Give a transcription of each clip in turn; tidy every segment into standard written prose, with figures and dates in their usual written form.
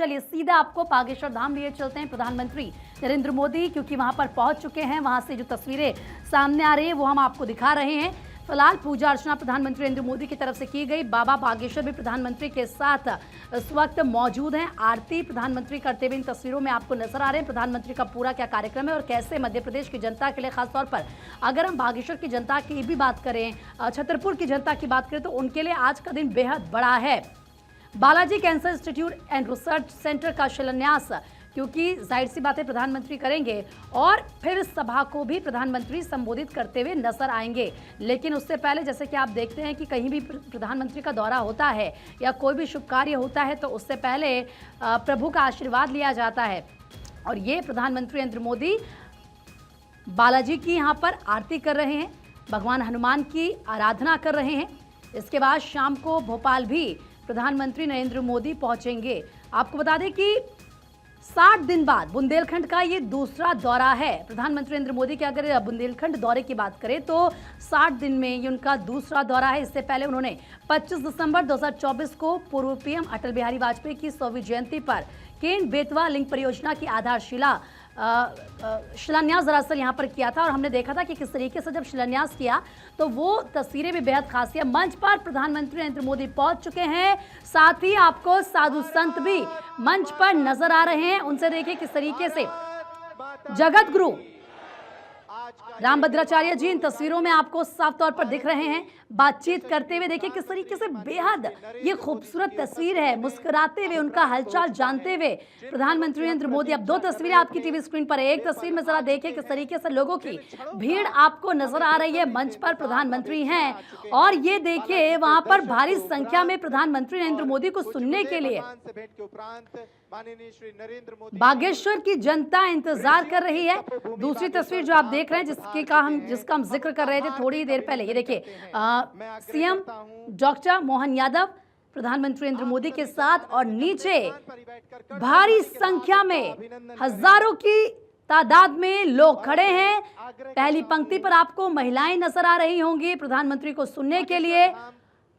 चलिए सीधा आपको बागेश्वर धाम लिए चलते हैं। प्रधानमंत्री नरेंद्र मोदी क्योंकि वहां पर पहुंच चुके हैं, वहां से जो तस्वीरें सामने आ रही है वो हम आपको दिखा रहे हैं। फिलहाल पूजा अर्चना प्रधानमंत्री नरेंद्र मोदी की तरफ से की गई। बाबा बागेश्वर भी प्रधानमंत्री के साथ इस वक्त मौजूद हैं। आरती प्रधानमंत्री करते हुए इन तस्वीरों में आपको नजर आ रहे हैं। प्रधानमंत्री का पूरा क्या कार्यक्रम है और कैसे मध्य प्रदेश की जनता के लिए, खासतौर पर अगर हम बागेश्वर की जनता की भी बात करें, छतरपुर की जनता की बात करें, तो उनके लिए आज का दिन बेहद बड़ा है। Balaji cancer institute and research centre का शिलान्यास, क्योंकि जाहिर सी बातें प्रधानमंत्री करेंगे और फिर सभा को भी प्रधानमंत्री संबोधित करते हुए नजर आएंगे। लेकिन उससे पहले जैसे कि आप देखते हैं कि कहीं भी प्रधानमंत्री का दौरा होता है या कोई भी शुभ कार्य होता है तो उससे पहले प्रभु का आशीर्वाद लिया जाता है। और ये प्रधानमंत्री नरेंद्र मोदी बालाजी की यहाँ पर आरती कर रहे हैं, भगवान हनुमान की आराधना कर रहे हैं। इसके बाद शाम को भोपाल भी प्रधानमंत्री नरेंद्र मोदी पहुंचेंगे। आपको बता दें कि 60 दिन बाद बुंदेलखंड का ये दूसरा दौरा है। प्रधानमंत्री नरेंद्र मोदी के अगर बुंदेलखंड दौरे की बात करें तो 60 दिन में ये उनका दूसरा दौरा है। इससे पहले उन्होंने 25 दिसंबर 2024 को पूर्व पीएम अटल बिहारी वाजपेयी की 100वीं जयंती पर केन बेतवा लिंक परियोजना की आधारशिला शिलान्यास दरअसल यहाँ पर किया था। और हमने देखा था कि किस तरीके से जब शिलान्यास किया तो वो तस्वीरें भी बेहद खास है। मंच पर प्रधानमंत्री नरेंद्र मोदी पहुंच चुके हैं, साथ ही आपको साधु संत भी मंच पर नजर आ रहे हैं। उनसे देखिए किस तरीके से जगत गुरु रामभद्राचार्य जी इन तस्वीरों में आपको साफ तौर पर दिख रहे हैं बातचीत करते हुए। देखिए किस तरीके से बेहद ये खूबसूरत तस्वीर है, मुस्कुराते हुए, उनका हालचाल जानते हुए प्रधानमंत्री नरेंद्र मोदी। अब दो तस्वीरें आपकी टीवी स्क्रीन पर है। एक तस्वीर में जरा देखिए किस तरीके से लोगों की भीड़ आपको नजर आ रही है। मंच पर प्रधानमंत्री हैं और ये देखिए वहां पर भारी संख्या में प्रधानमंत्री नरेंद्र मोदी को सुनने के लिए बागेश्वर की जनता इंतजार कर रही है। दूसरी तस्वीर जो आप देख रहे हैं जिसका हम जिक्र कर रहे थे थोड़ी देर पहले, ये देखिए सीएम डॉक्टर मोहन यादव प्रधानमंत्री नरेंद्र मोदी के साथ और नीचे भारी संख्या में हजारों की तादाद में लोग खड़े हैं। पहली पंक्ति पर आपको महिलाएं नजर आ रही होंगी प्रधानमंत्री को सुनने के लिए।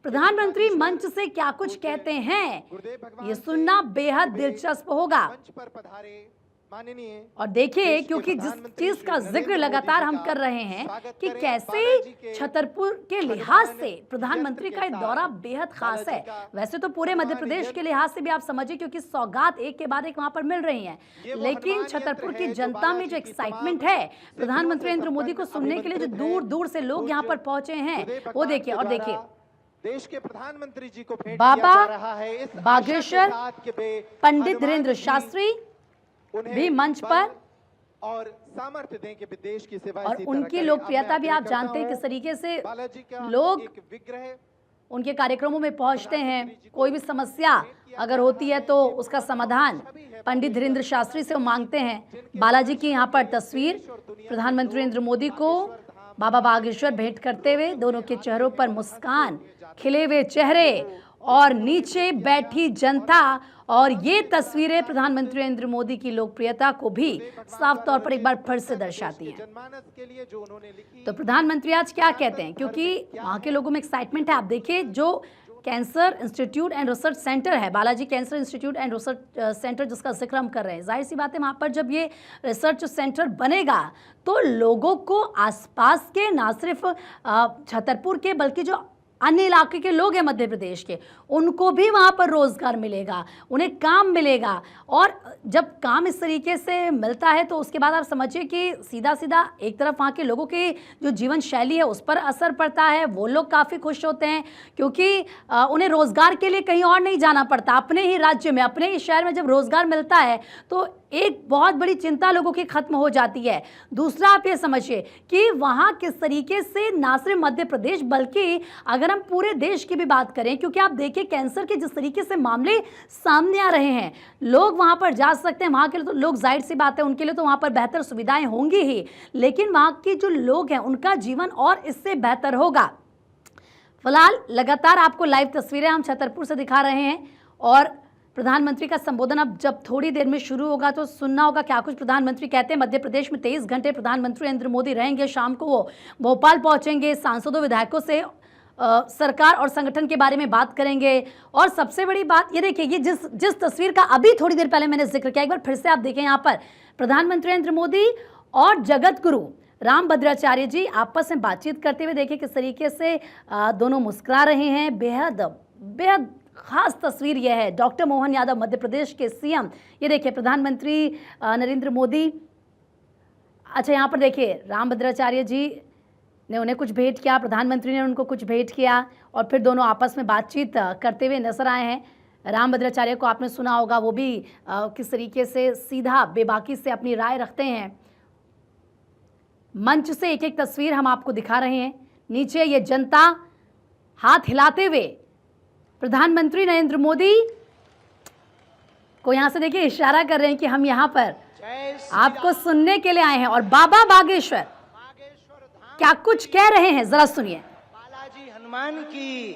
प्रधानमंत्री मंच से क्या कुछ कहते हैं ये सुनना बेहद दिलचस्प होगा। और देखिए क्योंकि जिस चीज का जिक्र लगातार हम कर रहे हैं कि कैसे छतरपुर के लिहाज से प्रधानमंत्री का दौरा बेहद खास है। वैसे तो पूरे मध्य प्रदेश के लिहाज से भी आप समझिए क्योंकि सौगात एक के बाद एक वहां पर मिल रही हैं, लेकिन छतरपुर की जनता में जो एक्साइटमेंट है प्रधानमंत्री नरेंद्र मोदी को सुनने के लिए, जो दूर दूर से लोग यहाँ पर पहुंचे हैं, वो देखिए। और देखिए देश के प्रधानमंत्री जी को भेंट बाबा किया जा रहा है इस बागेश्वर पंडित धीरेन्द्र शास्त्री भी मंच पर और सामर्थ्य दें कि देश की सेवा और उनकी लोकप्रियता भी आप जानते हैं किस तरीके से लोग उनके कार्यक्रमों में पहुंचते हैं। कोई भी समस्या अगर होती है तो उसका समाधान पंडित धीरेन्द्र शास्त्री से वो मांगते हैं। बालाजी की यहाँ पर तस्वीर, प्रधानमंत्री नरेंद्र मोदी को बाबा बागेश्वर भेंट करते हुए, दोनों के चेहरों पर मुस्कान, खिले हुए चेहरे और नीचे बैठी जनता। और ये तस्वीरें प्रधानमंत्री नरेंद्र मोदी की लोकप्रियता को भी साफ तौर पर एक बार फिर से दर्शाती हैं। तो प्रधानमंत्री आज क्या कहते हैं, क्योंकि वहाँ के लोगों में एक्साइटमेंट है। आप देखिए जो cancer institute and research centre है, Balaji cancer institute and research centre जिसका जिक्र हम कर रहे हैं, जाहिर सी बात है वहाँ पर जब ये रिसर्च सेंटर बनेगा तो लोगों को आसपास के ना सिर्फ छतरपुर के बल्कि जो अन्य इलाके के लोग हैं मध्य प्रदेश के, उनको भी वहाँ पर रोजगार मिलेगा, उन्हें काम मिलेगा। और जब काम इस तरीके से मिलता है तो उसके बाद आप समझिए कि सीधा सीधा एक तरफ वहाँ के लोगों की जो जीवन शैली है उस पर असर पड़ता है। वो लोग काफ़ी खुश होते हैं क्योंकि उन्हें रोजगार के लिए कहीं और नहीं जाना पड़ता। अपने ही राज्य में, अपने ही शहर में जब रोजगार मिलता है तो एक बहुत बड़ी चिंता लोगों की खत्म हो जाती है। दूसरा आप ये समझिए कि वहाँ किस तरीके से ना सिर्फ मध्य प्रदेश बल्कि अगर हम पूरे देश की भी बात करें, क्योंकि आप देखिए कैंसर के जिस तरीके से मामले सामने आ रहे हैं, लोग वहाँ पर जा सकते हैं। वहाँ के तो लोग, जाहिर सी बात है उनके लिए तो वहाँ पर बेहतर सुविधाएं होंगी ही, लेकिन वहाँ के जो लोग हैं उनका जीवन और इससे बेहतर होगा। फिलहाल लगातार आपको लाइव तस्वीरें हम छतरपुर से दिखा रहे हैं और प्रधानमंत्री का संबोधन अब जब थोड़ी देर में शुरू होगा तो सुनना होगा क्या कुछ प्रधानमंत्री कहते हैं। मध्य प्रदेश में 23 घंटे प्रधानमंत्री नरेंद्र मोदी रहेंगे। शाम को वो भोपाल पहुंचेंगे, सांसदों विधायकों से सरकार और संगठन के बारे में बात करेंगे। और सबसे बड़ी बात ये देखिए, ये जिस तस्वीर का अभी थोड़ी देर पहले मैंने जिक्र किया, एक बार फिर से आप देखें, यहाँ पर प्रधानमंत्री नरेंद्र मोदी और जगत गुरु रामभद्राचार्य जी आपस में बातचीत करते हुए देखिए किस तरीके से दोनों मुस्कुरा रहे हैं। बेहद बेहद खास तस्वीर यह है। डॉक्टर मोहन यादव मध्य प्रदेश के सीएम, ये देखिए प्रधानमंत्री नरेंद्र मोदी, अच्छा यहाँ पर देखिए रामभद्राचार्य जी ने उन्हें कुछ भेंट किया, प्रधानमंत्री ने उनको कुछ भेंट किया और फिर दोनों आपस में बातचीत करते हुए नजर आए हैं। रामभद्राचार्य को आपने सुना होगा, वो भी किस तरीके से सीधा बेबाकी से अपनी राय रखते हैं। मंच से एक एक तस्वीर हम आपको दिखा रहे हैं। नीचे ये जनता हाथ हिलाते हुए प्रधानमंत्री नरेंद्र मोदी को यहाँ से देखिए इशारा कर रहे हैं कि हम यहाँ पर आपको सुनने के लिए आए हैं। और बाबा बागेश्वर क्या कुछ कह रहे हैं, जरा सुनिए। बालाजी हनुमान की,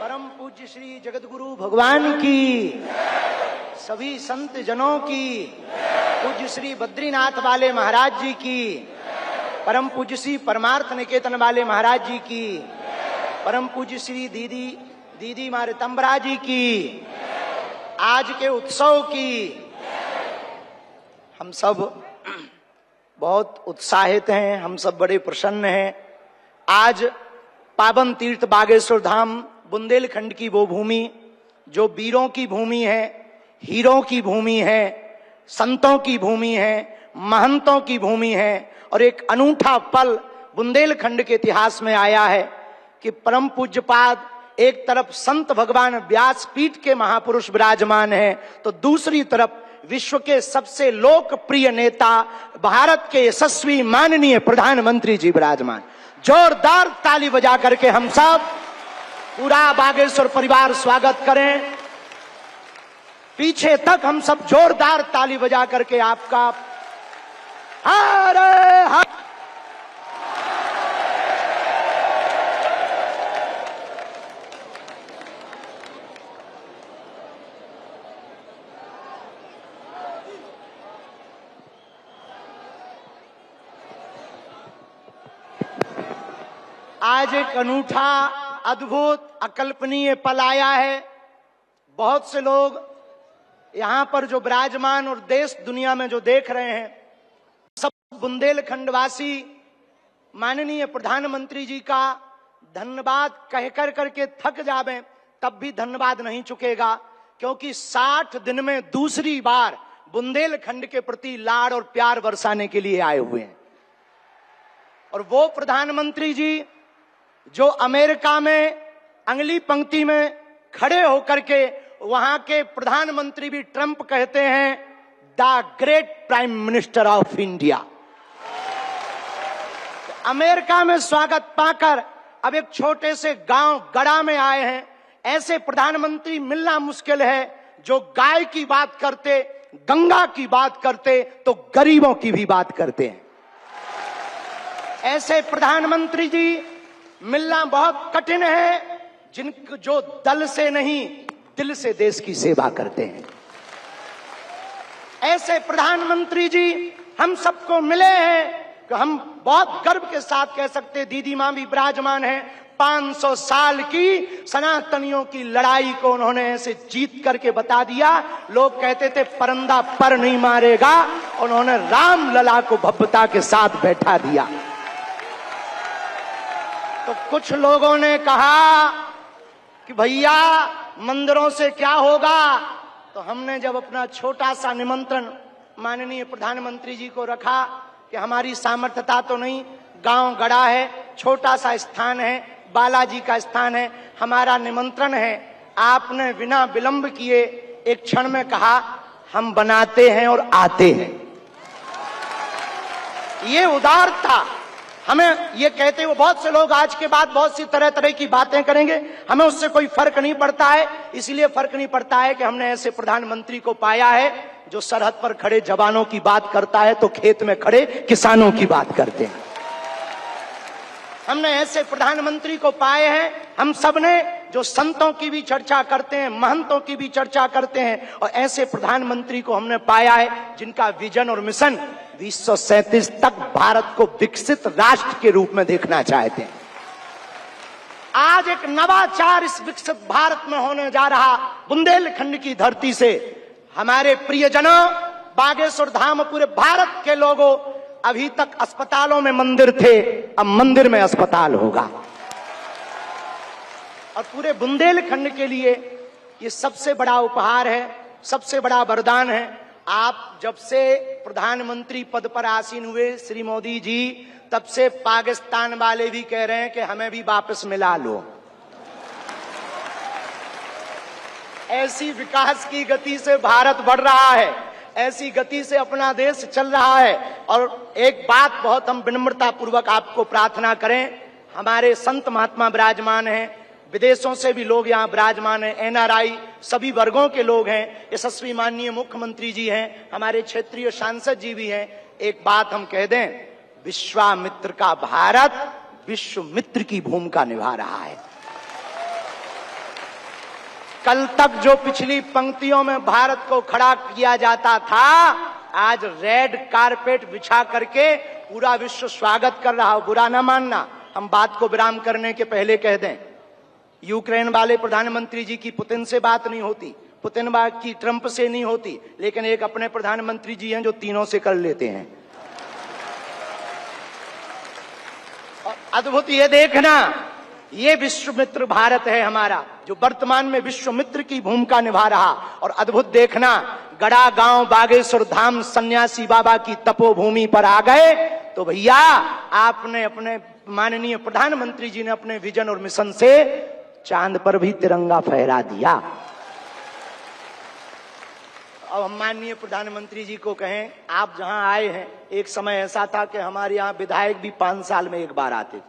परम पूज्य श्री जगत गुरु भगवान की, सभी संत जनों की, पूज्य श्री बद्रीनाथ वाले महाराज जी की, परम पूज्य श्री परमार्थ निकेतन वाले महाराज जी की, परम पूज्य श्री दीदी मारे तंबरा जी की, आज के उत्सव की। हम सब बहुत उत्साहित हैं, हम सब बड़े प्रसन्न हैं। आज पावन तीर्थ बागेश्वर धाम बुंदेलखंड की वो भूमि जो वीरों की भूमि है, हीरों की भूमि है, संतों की भूमि है, महंतों की भूमि है। और एक अनूठा पल बुंदेलखंड के इतिहास में आया है कि परम पूज्यपाद एक तरफ संत भगवान व्यासपीठ के महापुरुष विराजमान हैं, तो दूसरी तरफ विश्व के सबसे लोकप्रिय नेता, भारत के यशस्वी माननीय प्रधानमंत्री जी विराजमान। जोरदार ताली बजा करके हम सब पूरा बागेश्वर परिवार स्वागत करें। पीछे तक हम सब जोरदार ताली बजा करके आपका हरे हर। आज एक अनूठा, अद्भुत, अकल्पनीय पल आया है। बहुत से लोग यहां पर जो विराजमान और देश दुनिया में जो देख रहे हैं, सब बुंदेलखंड वासी माननीय प्रधानमंत्री जी का धन्यवाद कहकर करके थक जावे, तब भी धन्यवाद नहीं चुकेगा, क्योंकि 60 दिन में दूसरी बार बुंदेलखंड के प्रति लाड़ और प्यार बरसाने के लिए आए हुए हैं। और वो प्रधानमंत्री जी जो अमेरिका में अगली पंक्ति में खड़े होकर के वहां के प्रधानमंत्री भी ट्रंप कहते हैं the great prime minister of India. America में स्वागत पाकर अब एक छोटे से गांव गड़ा में आए हैं। ऐसे प्रधानमंत्री मिलना मुश्किल है जो गाय की बात करते, गंगा की बात करते, तो गरीबों की भी बात करते हैं। ऐसे प्रधानमंत्री जी मिलना बहुत कठिन है, जो दल से नहीं दिल से देश की सेवा करते हैं। ऐसे प्रधानमंत्री जी हम सबको मिले हैं कि हम बहुत गर्व के साथ कह सकते, दीदी मां भी विराजमान है, 500 साल की सनातनियों की लड़ाई को उन्होंने ऐसे जीत करके बता दिया। लोग कहते थे परंदा पर नहीं मारेगा, उन्होंने राम लला को भव्यता के साथ बैठा दिया। तो कुछ लोगों ने कहा कि भैया मंदिरों से क्या होगा, तो हमने जब अपना छोटा सा निमंत्रण माननीय प्रधानमंत्री जी को रखा कि हमारी सामर्थ्यता तो नहीं, गांव गड़ा है, छोटा सा स्थान है, बालाजी का स्थान है, हमारा निमंत्रण है, आपने बिना विलंब किए एक क्षण में कहा हम बनाते हैं और आते हैं। ये उदारता। हमें ये कहते हुए बहुत से लोग आज के बाद बहुत सी तरह तरह की बातें करेंगे, हमें उससे कोई फर्क नहीं पड़ता है। इसलिए फर्क नहीं पड़ता है कि हमने ऐसे प्रधानमंत्री को पाया है जो सरहद पर खड़े जवानों की बात करता है तो खेत में खड़े किसानों की बात करते हैं। हमने ऐसे प्रधानमंत्री को पाए हैं, हम सब ने, जो संतों की भी चर्चा करते हैं, महंतों की भी चर्चा करते हैं, और ऐसे प्रधानमंत्री को हमने पाया है जिनका विजन और मिशन 2037 तक भारत को विकसित राष्ट्र के रूप में देखना चाहते हैं। आज एक नवाचार इस विकसित भारत में होने जा रहा। बुंदेलखंड की धरती से हमारे प्रियजनों, बागेश्वर धाम, पूरे भारत के लोगों, अभी तक अस्पतालों में मंदिर थे, अब मंदिर में अस्पताल होगा। और पूरे बुंदेलखंड के लिए ये सबसे बड़ा उपहार है, सबसे बड़ा वरदान है। आप जब से प्रधानमंत्री पद पर आसीन हुए श्री मोदी जी, तब से पाकिस्तान वाले भी कह रहे हैं कि हमें भी वापस मिला लो। ऐसी विकास की गति से भारत बढ़ रहा है, ऐसी गति से अपना देश चल रहा है। और एक बात बहुत हम विनम्रता पूर्वक आपको प्रार्थना करें, हमारे संत महात्मा विराजमान हैं, विदेशों से भी लोग यहाँ विराजमान हैं, एनआरआई सभी वर्गों के लोग हैं, यशस्वी माननीय मुख्यमंत्री जी हैं, हमारे क्षेत्रीय सांसद जी भी हैं। एक बात हम कह दें, विश्वामित्र का भारत विश्वमित्र की भूमिका निभा रहा है। कल तक जो पिछली पंक्तियों में भारत को खड़ा किया जाता था, आज रेड कारपेट बिछा करके पूरा विश्व स्वागत कर रहा हो। बुरा ना मानना, हम बात को विराम करने के पहले कह दें, यूक्रेन वाले प्रधानमंत्री जी की पुतिन से बात नहीं होती, पुतिन बात की ट्रंप से नहीं होती, लेकिन एक अपने प्रधानमंत्री जी हैं जो तीनों से कर लेते हैं। और अद्भुत ये देखना, ये विश्वमित्र भारत है हमारा, जो वर्तमान में विश्वमित्र की भूमिका निभा रहा। और अद्भुत देखना, गड़ा गांव बागेश्वर धाम सन्यासी बाबा की तपोभूमि पर आ गए तो भैया आपने अपने माननीय प्रधानमंत्री जी ने अपने विजन और मिशन से चांद पर भी तिरंगा फहरा दिया। अब हम माननीय प्रधानमंत्री जी को कहें, आप जहां आए हैं, एक समय ऐसा था कि हमारे यहाँ विधायक भी 5 साल में एक बार आते थे।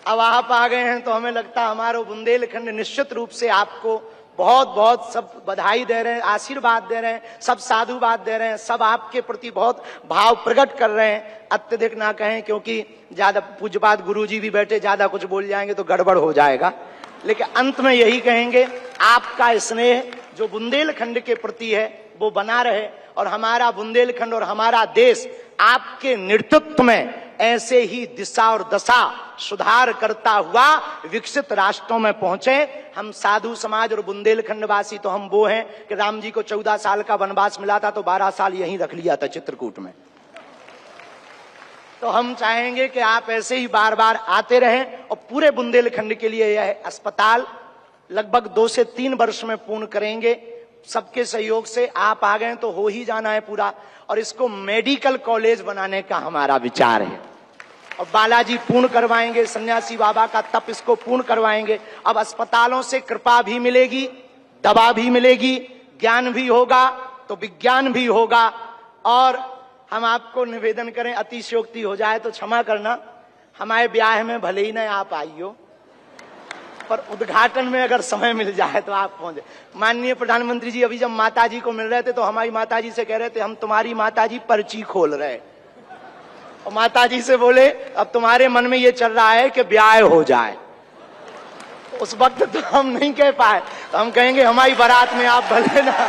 अब आप आ गए हैं तो हमें लगता है हमारा बुंदेलखंड निश्चित रूप से आपको बहुत बहुत सब बधाई दे रहे हैं, आशीर्वाद दे रहे हैं, सब साधुवाद दे रहे हैं, सब आपके प्रति बहुत भाव प्रकट कर रहे हैं। अत्यधिक ना कहें, क्योंकि ज्यादा पूज्यपाद गुरुजी भी बैठे, ज्यादा कुछ बोल जाएंगे तो गड़बड़ हो जाएगा। लेकिन अंत में यही कहेंगे, आपका स्नेह जो बुंदेलखंड के प्रति है वो बना रहे, और हमारा बुंदेलखंड और हमारा देश आपके नेतृत्व में ऐसे ही दिशा और दशा सुधार करता हुआ विकसित राष्ट्रों में पहुंचे। हम साधु समाज और बुंदेलखंड वासी तो हम वो हैं कि राम जी को 14 साल का वनवास मिला था तो 12 साल यहीं रख लिया था चित्रकूट में। तो हम चाहेंगे कि आप ऐसे ही बार बार आते रहें। और पूरे बुंदेलखंड के लिए यह अस्पताल लगभग 2 से 3 वर्ष में पूर्ण करेंगे। सबके सहयोग से आप आ गए तो हो ही जाना है पूरा। और इसको मेडिकल कॉलेज बनाने का हमारा विचार है, और बालाजी पूर्ण करवाएंगे, सन्यासी बाबा का तप इसको पूर्ण करवाएंगे। अब अस्पतालों से कृपा भी मिलेगी, दवा भी मिलेगी, ज्ञान भी होगा तो विज्ञान भी होगा। और हम आपको निवेदन करें, अतिशयोक्ति हो जाए तो क्षमा करना, हमारे ब्याह में भले ही न आप आइयो, पर उद्घाटन में अगर समय मिल जाए तो आप पहुंचे। माननीय प्रधानमंत्री जी अभी जब माताजी को मिल रहे थे तो हमारी माताजी से कह रहे थे, हम तुम्हारी माताजी पर्ची खोल रहे, और माताजी से बोले अब तुम्हारे मन में ये चल रहा है कि ब्याह हो जाए। उस वक्त तो हम नहीं कह पाए, तो हम कहेंगे हमारी बारात में आप भले ना।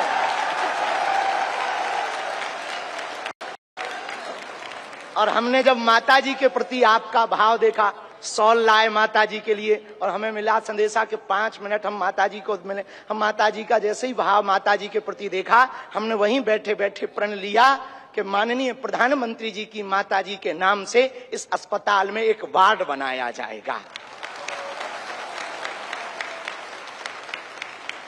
और हमने जब माताजी के प्रति आपका भाव देखा, सॉल लाए माताजी के लिए, और हमें मिला संदेशा के 5 मिनट हम माताजी को मिले। हम माताजी का जैसे ही भाव माताजी के प्रति देखा, हमने वहीं बैठे बैठे प्रण लिया कि माननीय प्रधानमंत्री जी की माताजी के नाम से इस अस्पताल में एक वार्ड बनाया जाएगा।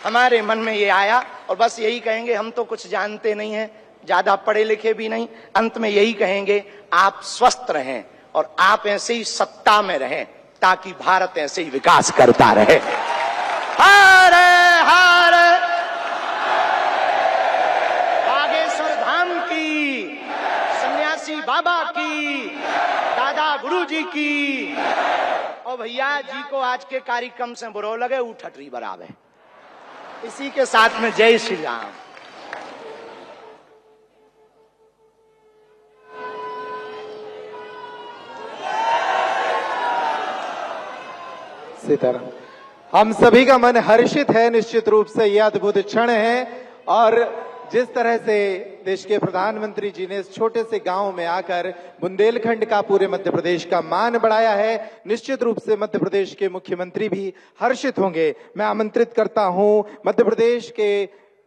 हमारे मन में ये आया, और बस यही कहेंगे, हम तो कुछ जानते नहीं हैं, ज्यादा पढ़े लिखे भी नहीं, अंत में यही कहेंगे, आप स्वस्थ रहें और आप ऐसे ही सत्ता में रहें, ताकि भारत ऐसे ही विकास करता रहे। हरे हरे बागेश्वर धाम की, सन्यासी बाबा की, दादा गुरुजी की। और भैया जी को आज के कार्यक्रम से बुरो लगे, उठटरी बराबर। इसी के साथ में जय श्री राम। सीताराम। हम सभी का मन हर्षित है, निश्चित रूप से यह अद्भुत क्षण है। और जिस तरह से देश के प्रधानमंत्री जी ने इस छोटे से गांव में आकर बुंदेलखंड का पूरे मध्य प्रदेश का मान बढ़ाया है। निश्चित रूप से मध्य प्रदेश के मुख्यमंत्री भी हर्षित होंगे। मैं आमंत्रित करता हूं मध्य प्रदेश के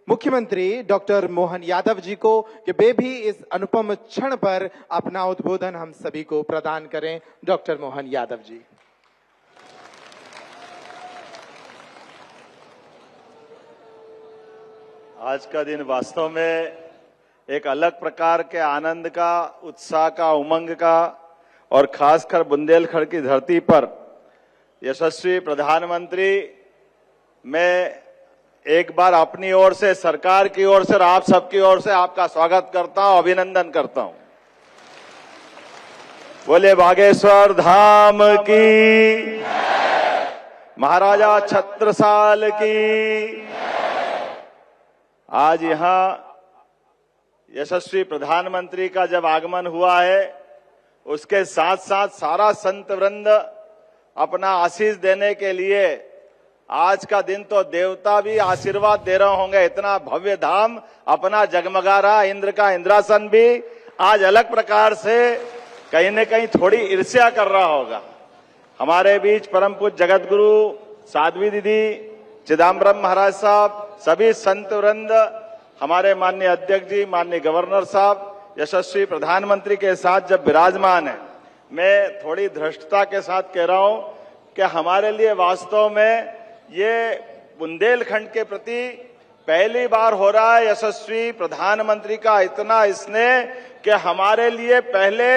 मुख्यमंत्री डॉक्टर मोहन यादव जी को कि वे भी इस अनुपम क्षण पर अपना उद्बोधन हम सभी को प्रदान करें। डॉक्टर मोहन यादव जी। आज का दिन वास्तव में एक अलग प्रकार के आनंद का, उत्साह का, उमंग का और खासकर बुंदेलखंड की धरती पर यशस्वी प्रधानमंत्री, मैं एक बार अपनी ओर से, सरकार की ओर से और आप सबकी ओर से आपका स्वागत करता हूं, अभिनंदन करता हूं। बोले बागेश्वर धाम की, महाराजा छत्रसाल की। आज यहां यशस्वी प्रधानमंत्री का जब आगमन हुआ है, उसके साथ साथ सारा संत वृंद अपना आशीष देने के लिए, आज का दिन तो देवता भी आशीर्वाद दे रहे होंगे, इतना भव्य धाम अपना जगमगा रहा। इंद्र का इंद्रासन भी आज अलग प्रकार से कहीं न कहीं थोड़ी ईर्ष्या कर रहा होगा। हमारे बीच परम पूज्य जगत गुरु साध्वी दीदी, चिदम्बरम महाराज साहब, सभी संत वृंद, हमारे माननीय अध्यक्ष जी, माननीय गवर्नर साहब यशस्वी प्रधानमंत्री के साथ जब विराजमान है, मैं थोड़ी धृष्टता के साथ कह रहा हूं कि हमारे लिए वास्तव में ये बुंदेलखंड के प्रति पहली बार हो रहा है यशस्वी प्रधानमंत्री का इतना स्नेह कि हमारे लिए पहले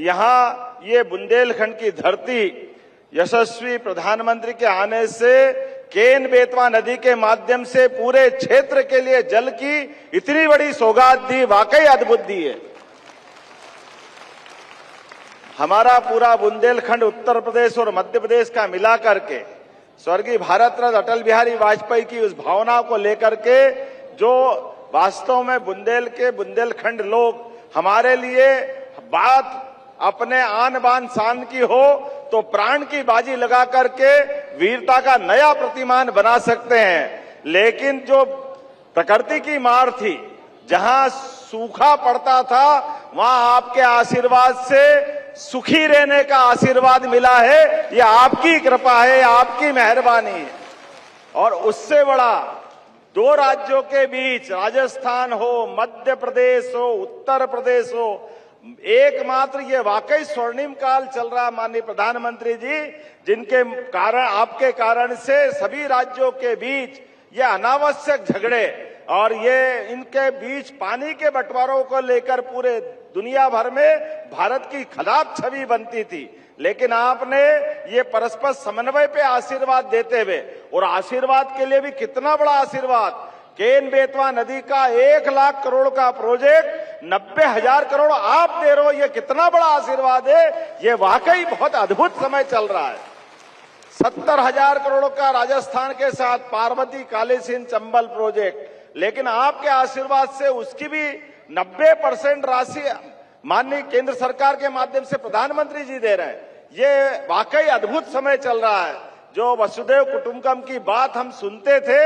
यहाँ ये बुंदेलखंड की धरती यशस्वी प्रधानमंत्री के आने से केन बेतवा नदी के माध्यम से पूरे क्षेत्र के लिए जल की इतनी बड़ी सौगात दी, वाकई अद्भुत दी है। हमारा पूरा बुंदेलखंड उत्तर प्रदेश और मध्य प्रदेश का मिला करके स्वर्गीय भारत रत्न अटल बिहारी वाजपेयी की उस भावना को लेकर के, जो वास्तव में बुंदेलखंड लोग हमारे लिए बात अपने आन बान शान की हो तो प्राण की बाजी लगा करके वीरता का नया प्रतिमान बना सकते हैं। लेकिन जो प्रकृति की मार थी, जहां सूखा पड़ता था, वहां आपके आशीर्वाद से सुखी रहने का आशीर्वाद मिला है। ये आपकी कृपा है, आपकी मेहरबानी है। और उससे बड़ा दो राज्यों के बीच, राजस्थान हो, मध्य प्रदेश हो, उत्तर प्रदेश हो, एकमात्र ये वाकई स्वर्णिम काल चल रहा माननीय प्रधानमंत्री जी, जिनके कारण, आपके कारण से सभी राज्यों के बीच ये अनावश्यक झगड़े और ये इनके बीच पानी के बंटवारों को लेकर पूरे दुनिया भर में भारत की खराब छवि बनती थी। लेकिन आपने ये परस्पर समन्वय पे आशीर्वाद देते हुए, और आशीर्वाद के लिए भी कितना बड़ा आशीर्वाद, केन बेतवा नदी का 1 लाख करोड़ का प्रोजेक्ट 90,000 करोड़ आप दे रहे हो, ये कितना बड़ा आशीर्वाद है। ये वाकई बहुत अद्भुत समय चल रहा है। 70,000 करोड़ का राजस्थान के साथ पार्वती कालीसिंध चंबल प्रोजेक्ट, लेकिन आपके आशीर्वाद से उसकी भी 90% राशि माननीय केंद्र सरकार के माध्यम से प्रधानमंत्री जी दे रहे हैं। ये वाकई अद्भुत समय चल रहा है। जो वसुदेव कुटुंबकम की बात हम सुनते थे,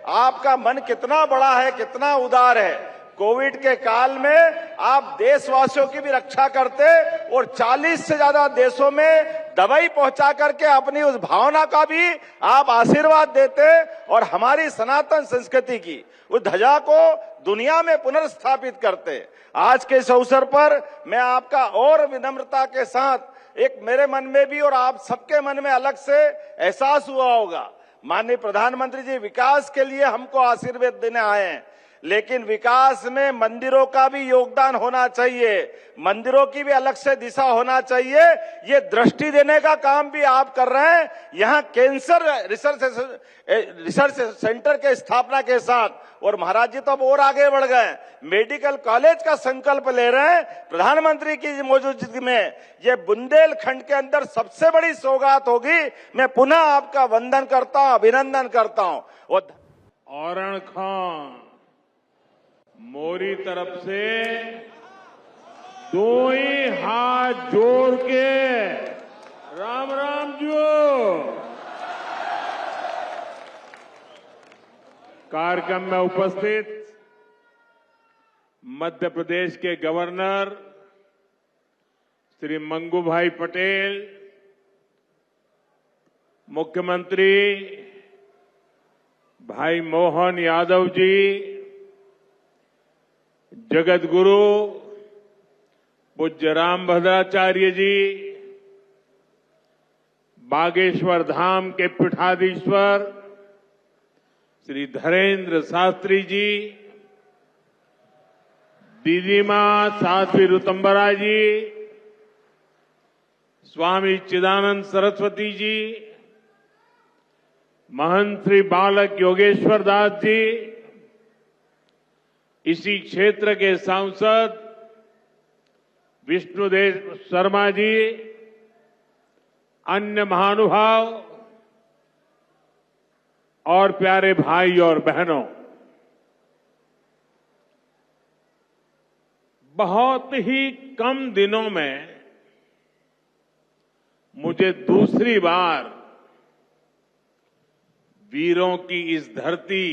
आपका मन कितना बड़ा है, कितना उदार है। कोविड के काल में आप देशवासियों की भी रक्षा करते और 40 से ज्यादा देशों में दवाई पहुंचा करके अपनी उस भावना का भी आप आशीर्वाद देते और हमारी सनातन संस्कृति की उस ध्वजा को दुनिया में पुनर्स्थापित करते। आज के इस अवसर पर मैं आपका और विनम्रता के साथ, एक मेरे मन में भी और आप सबके मन में अलग से एहसास हुआ होगा, माननीय प्रधानमंत्री जी विकास के लिए हमको आशीर्वाद देने आए हैं, लेकिन विकास में मंदिरों का भी योगदान होना चाहिए, मंदिरों की भी अलग से दिशा होना चाहिए। ये दृष्टि देने का काम भी आप कर रहे हैं। यहाँ कैंसर रिसर्च सेंटर के स्थापना के साथ, और महाराज जी तो अब और आगे बढ़ गए, मेडिकल कॉलेज का संकल्प ले रहे हैं। प्रधानमंत्री की मौजूदगी में ये बुंदेलखंड के अंदर सबसे बड़ी सौगात होगी। मैं पुनः आपका वंदन करता हूं, अभिनंदन करता हूं। औरण खान मोरी तरफ से दो ही हाथ जोड़ के राम राम जो कार्यक्रम में उपस्थित मध्य प्रदेश के गवर्नर श्री मंगूभाई पटेल, मुख्यमंत्री भाई मोहन यादव जी, जगत गुरु पूज्य रामभद्राचार्य जी, बागेश्वर धाम के पीठाधीश्वर श्री धीरेन्द्र शास्त्री जी, दीदी मां साध्वी ऋतंबरा जी, स्वामी चिदानंद सरस्वती जी, महंत श्री बालक योगेश्वर दास जी, इसी क्षेत्र के सांसद विष्णुदेव शर्मा जी, अन्य महानुभाव और प्यारे भाई और बहनों, बहुत ही कम दिनों में मुझे दूसरी बार वीरों की इस धरती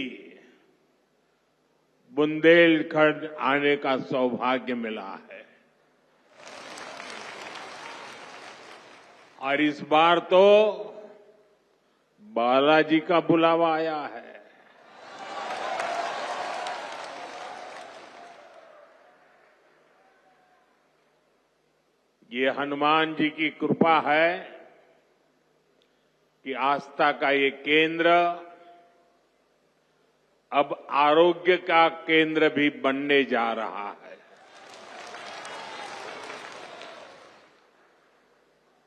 बुंदेलखंड आने का सौभाग्य मिला है। और इस बार तो बालाजी का बुलावा आया है। ये हनुमान जी की कृपा है कि आस्था का ये केंद्र अब आरोग्य का केंद्र भी बनने जा रहा है।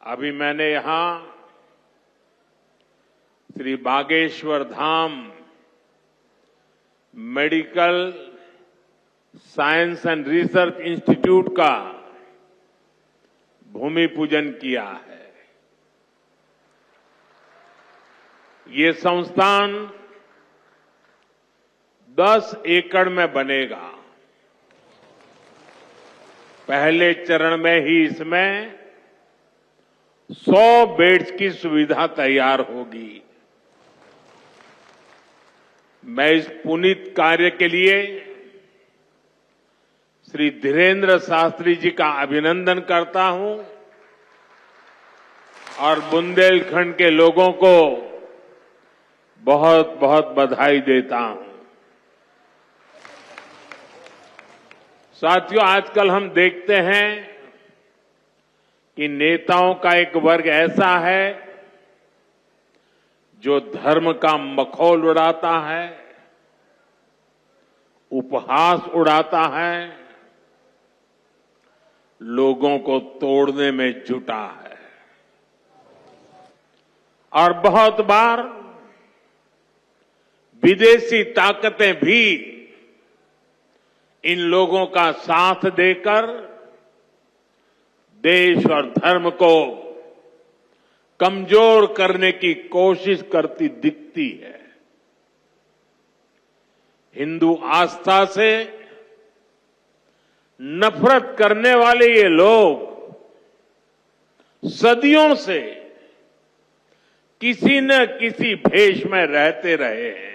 अभी मैंने यहां Shri Bageshwar Dham medical science and research institute का भूमि पूजन किया है। ये संस्थान 10 एकड़ में बनेगा। पहले चरण में ही इसमें 100 बेड्स की सुविधा तैयार होगी। मैं इस पुनीत कार्य के लिए श्री धीरेन्द्र शास्त्री जी का अभिनंदन करता हूं और बुंदेलखंड के लोगों को बहुत बहुत बधाई देता हूं। साथियों, आजकल हम देखते हैं कि नेताओं का एक वर्ग ऐसा है जो धर्म का मखौल उड़ाता है, उपहास उड़ाता है, लोगों को तोड़ने में जुटा है। और बहुत बार विदेशी ताकतें भी इन लोगों का साथ देकर देश और धर्म को कमजोर करने की कोशिश करती दिखती है। हिंदू आस्था से नफरत करने वाले ये लोग सदियों से किसी न किसी भेष में रहते रहे हैं।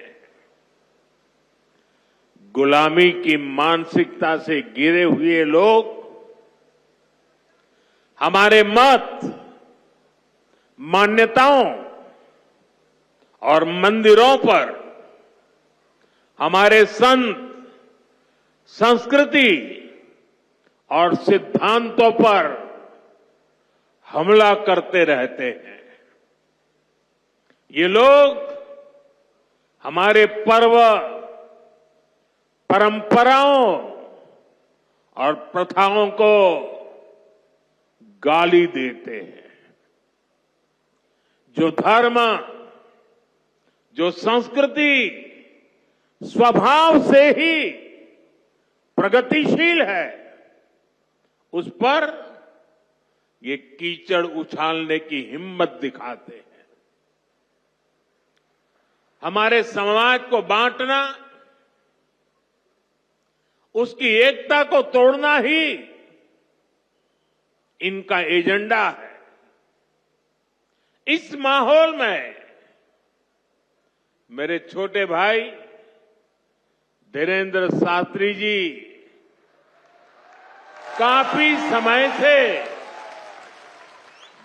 गुलामी की मानसिकता से घिरे हुए लोग हमारे मत, मान्यताओं और मंदिरों पर, हमारे संत, संस्कृति और सिद्धांतों पर हमला करते रहते हैं। ये लोग हमारे पर्व, परंपराओं और प्रथाओं को गाली देते हैं। जो धर्म, जो संस्कृति स्वभाव से ही प्रगतिशील है, उस पर ये कीचड़ उछालने की हिम्मत दिखाते हैं। हमारे समाज को बांटना, उसकी एकता को तोड़ना ही इनका एजेंडा है। इस माहौल में मेरे छोटे भाई धीरेन्द्र शास्त्री जी काफी समय से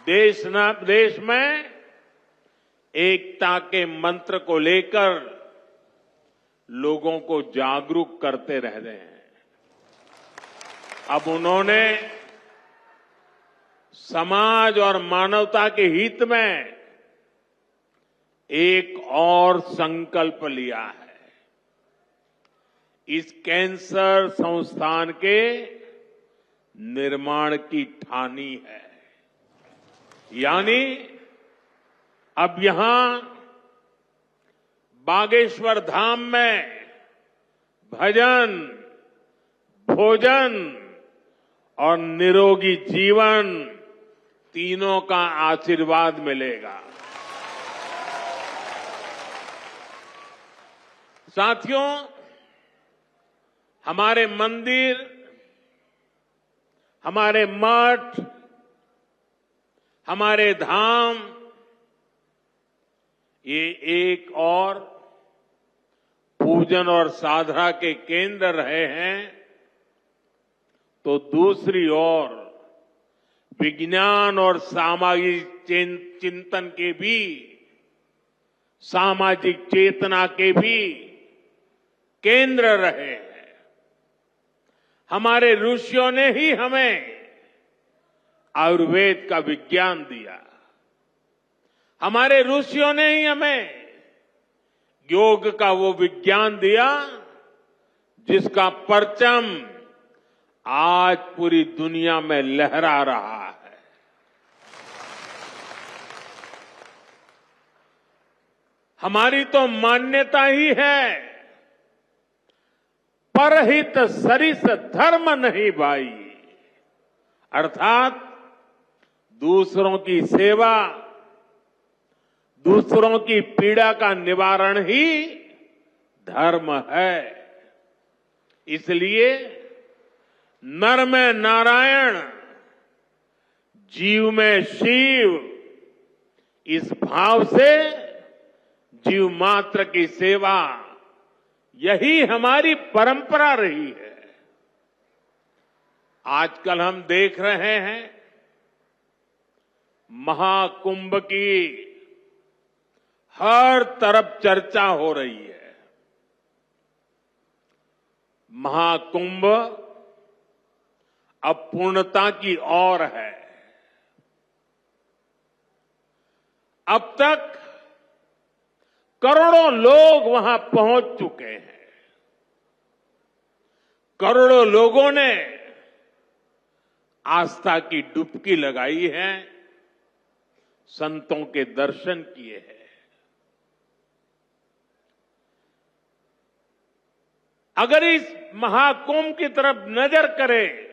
देश में एकता के मंत्र को लेकर लोगों को जागरूक करते रह रहे हैं। अब उन्होंने समाज और मानवता के हित में एक और संकल्प लिया है। इस कैंसर संस्थान के निर्माण की ठानी है। यानी अब यहां बागेश्वर धाम में भजन, भोजन और निरोगी जीवन तीनों का आशीर्वाद मिलेगा। साथियों, हमारे मंदिर, हमारे मठ, हमारे धाम ये एक और पूजन और साधना के केंद्र रहे हैं, तो दूसरी ओर विज्ञान और सामाजिक चिंतन के भी, सामाजिक चेतना के भी केंद्र रहे हैं। हमारे ऋषियों ने ही हमें आयुर्वेद का विज्ञान दिया। हमारे ऋषियों ने ही हमें योग का वो विज्ञान दिया जिसका परचम आज पूरी दुनिया में लहरा रहा है। हमारी तो मान्यता ही है, परहित सरिस धर्म नहीं भाई, अर्थात दूसरों की सेवा, दूसरों की पीड़ा का निवारण ही धर्म है। इसलिए नर में नारायण, जीव में शिव, इस भाव से जीव मात्र की सेवा, यही हमारी परंपरा रही है। आजकल हम देख रहे हैं महाकुंभ की हर तरफ चर्चा हो रही है। महाकुंभ अब पूर्णता की ओर है। अब तक करोड़ों लोग वहां पहुंच चुके हैं। करोड़ों लोगों ने आस्था की डुबकी लगाई है, संतों के दर्शन किए हैं। अगर इस महाकुंभ की तरफ नजर करें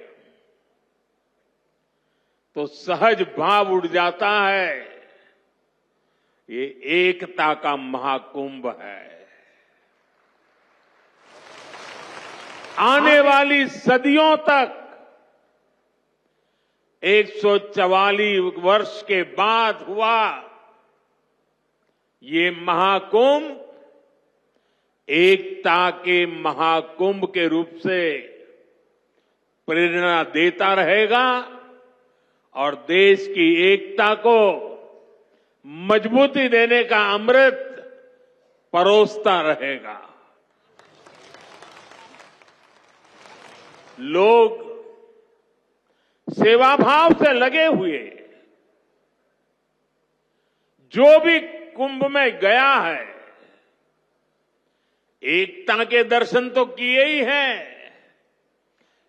तो सहज भाव उड़ जाता है, ये एकता का महाकुंभ है। आने वाली सदियों तक 144 वर्ष के बाद हुआ ये महाकुंभ एकता के महाकुंभ के रूप से प्रेरणा देता रहेगा और देश की एकता को मजबूती देने का अमृत परोसता रहेगा। लोग सेवा भाव से लगे हुए, जो भी कुंभ में गया है एकता के दर्शन तो किए ही हैं,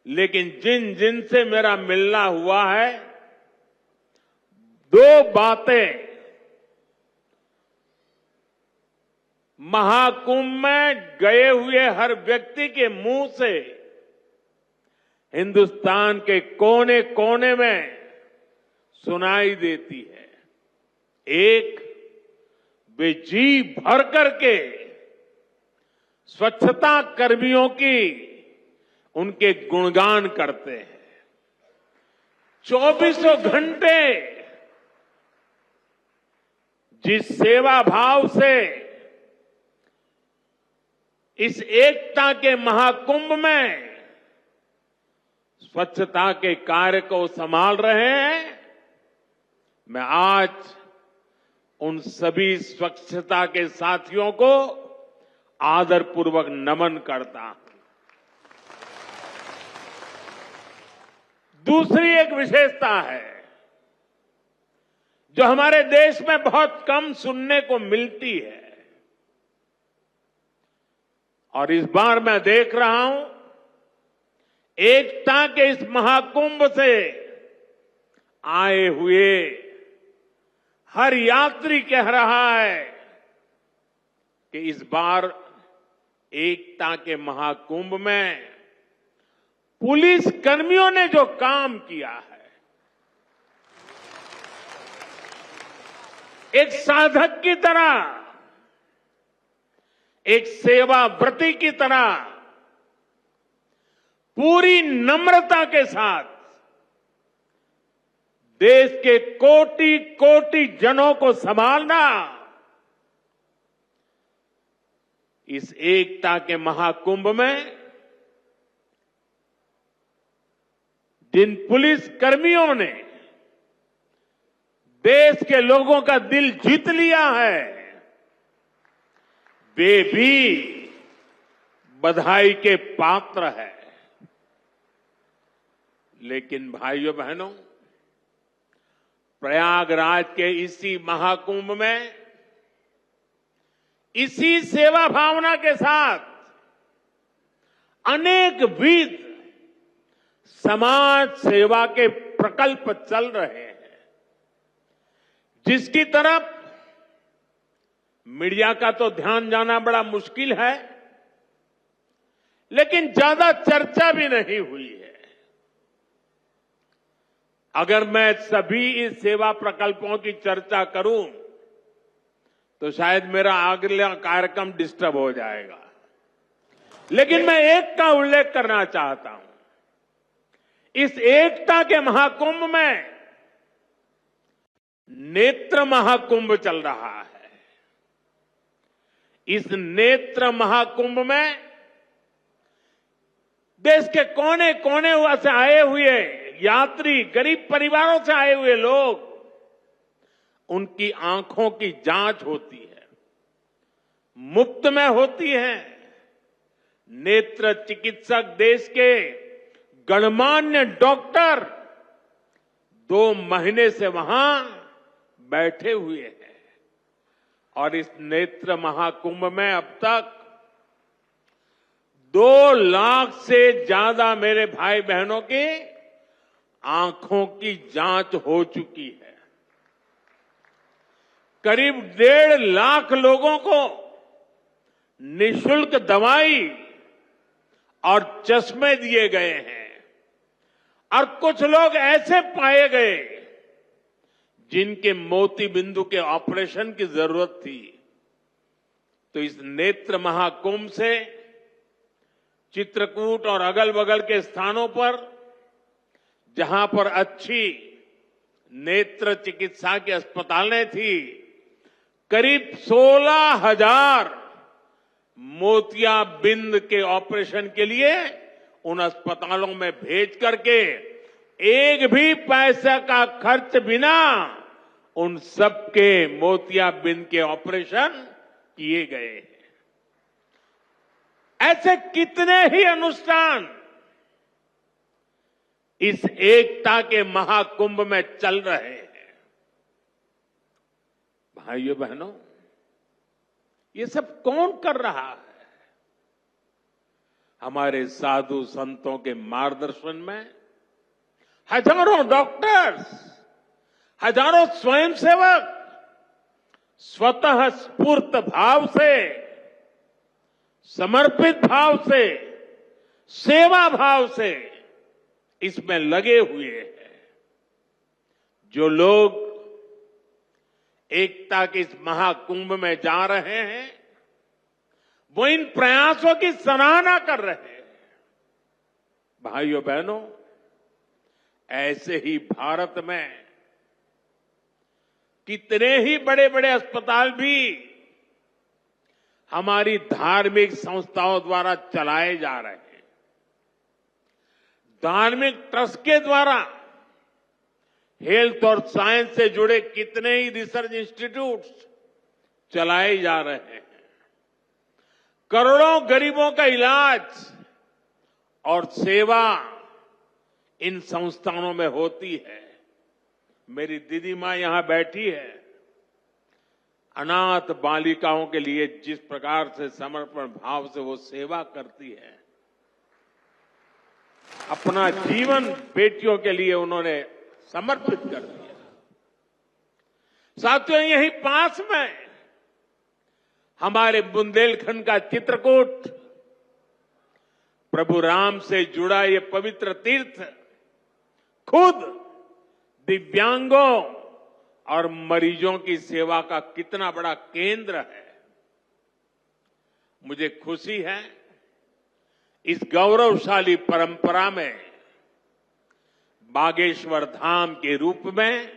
लेकिन जिन जिन से मेरा मिलना हुआ है, दो बातें महाकुंभ में गए हुए हर व्यक्ति के मुंह से हिंदुस्तान के कोने कोने में सुनाई देती है। एक, वे जी भर करके स्वच्छता कर्मियों की उनके गुणगान करते हैं। 24 घंटे जिस सेवा भाव से इस एकता के महाकुंभ में स्वच्छता के कार्य को संभाल रहे हैं, मैं आज उन सभी स्वच्छता के साथियों को आदरपूर्वक नमन करता हूं। दूसरी एक विशेषता है जो हमारे देश में बहुत कम सुनने को मिलती है, और इस बार मैं देख रहा हूं एकता के इस महाकुंभ से आए हुए हर यात्री कह रहा है कि इस बार एकता के महाकुंभ में पुलिस कर्मियों ने जो काम किया है, एक साधक की तरह, एक सेवाव्रती की तरह पूरी नम्रता के साथ देश के कोटि कोटि जनों को संभालना, इस एकता के महाकुंभ में जिन पुलिस कर्मियों ने देश के लोगों का दिल जीत लिया है, वे भी बधाई के पात्र है। लेकिन भाइयों बहनों, प्रयागराज के इसी महाकुंभ में इसी सेवा भावना के साथ अनेक विध समाज सेवा के प्रकल्प चल रहे हैं, जिसकी तरफ मीडिया का तो ध्यान जाना बड़ा मुश्किल है, लेकिन ज्यादा चर्चा भी नहीं हुई है। अगर मैं सभी इस सेवा प्रकल्पों की चर्चा करूं तो शायद मेरा अगला कार्यक्रम डिस्टर्ब हो जाएगा, लेकिन मैं एक का उल्लेख करना चाहता हूं। इस एकता के महाकुंभ में नेत्र महाकुंभ चल रहा है। इस नेत्र महाकुंभ में देश के कोने कोने से आए हुए यात्री, गरीब परिवारों से आए हुए लोग, उनकी आंखों की जांच होती है, मुफ्त में होती है। नेत्र चिकित्सक, देश के गणमान्य डॉक्टर 2 महीने से वहां बैठे हुए हैं, और इस नेत्र महाकुंभ में अब तक 2 लाख से ज्यादा मेरे भाई बहनों की आंखों की जांच हो चुकी है। करीब 1.5 लाख लोगों को निःशुल्क दवाई और चश्मे दिए गए हैं, और कुछ लोग ऐसे पाए गए जिनके मोती बिंदु के ऑपरेशन की जरूरत थी। तो इस नेत्र महाकुंभ से चित्रकूट और अगल बगल के स्थानों पर, जहां पर अच्छी नेत्र चिकित्सा की अस्पतालें थी, करीब 16,000 मोतियाबिंद के ऑपरेशन के लिए उन अस्पतालों में भेज करके एक भी पैसे का खर्च बिना उन सबके मोतियाबिंद के ऑपरेशन किए गए हैं। ऐसे कितने ही अनुष्ठान इस एकता के महाकुंभ में चल रहे हैं। भाइयों बहनों, ये सब कौन कर रहा है? हमारे साधु संतों के मार्गदर्शन में हजारों डॉक्टर्स, हजारों स्वयंसेवक स्वतः स्फूर्त भाव से, समर्पित भाव से, सेवा भाव से इसमें लगे हुए हैं। जो लोग एकता के इस महाकुंभ में जा रहे हैं, वो इन प्रयासों की सराहना कर रहे हैं। भाइयों बहनों, ऐसे ही भारत में कितने ही बड़े बड़े अस्पताल भी हमारी धार्मिक संस्थाओं द्वारा चलाए जा रहे हैं। धार्मिक ट्रस्ट के द्वारा हेल्थ और साइंस से जुड़े कितने ही रिसर्च इंस्टीट्यूट्स चलाए जा रहे हैं। करोड़ों गरीबों का इलाज और सेवा इन संस्थानों में होती है। मेरी दीदी मां यहां बैठी है, अनाथ बालिकाओं के लिए जिस प्रकार से समर्पण भाव से वो सेवा करती है, अपना जीवन बेटियों के लिए उन्होंने समर्पित कर दिया। साथियों, यही पास में हमारे बुंदेलखंड का चित्रकूट, प्रभु राम से जुड़ा ये पवित्र तीर्थ खुद दिव्यांगों और मरीजों की सेवा का कितना बड़ा केंद्र है। मुझे खुशी है इस गौरवशाली परंपरा में बागेश्वर धाम के रूप में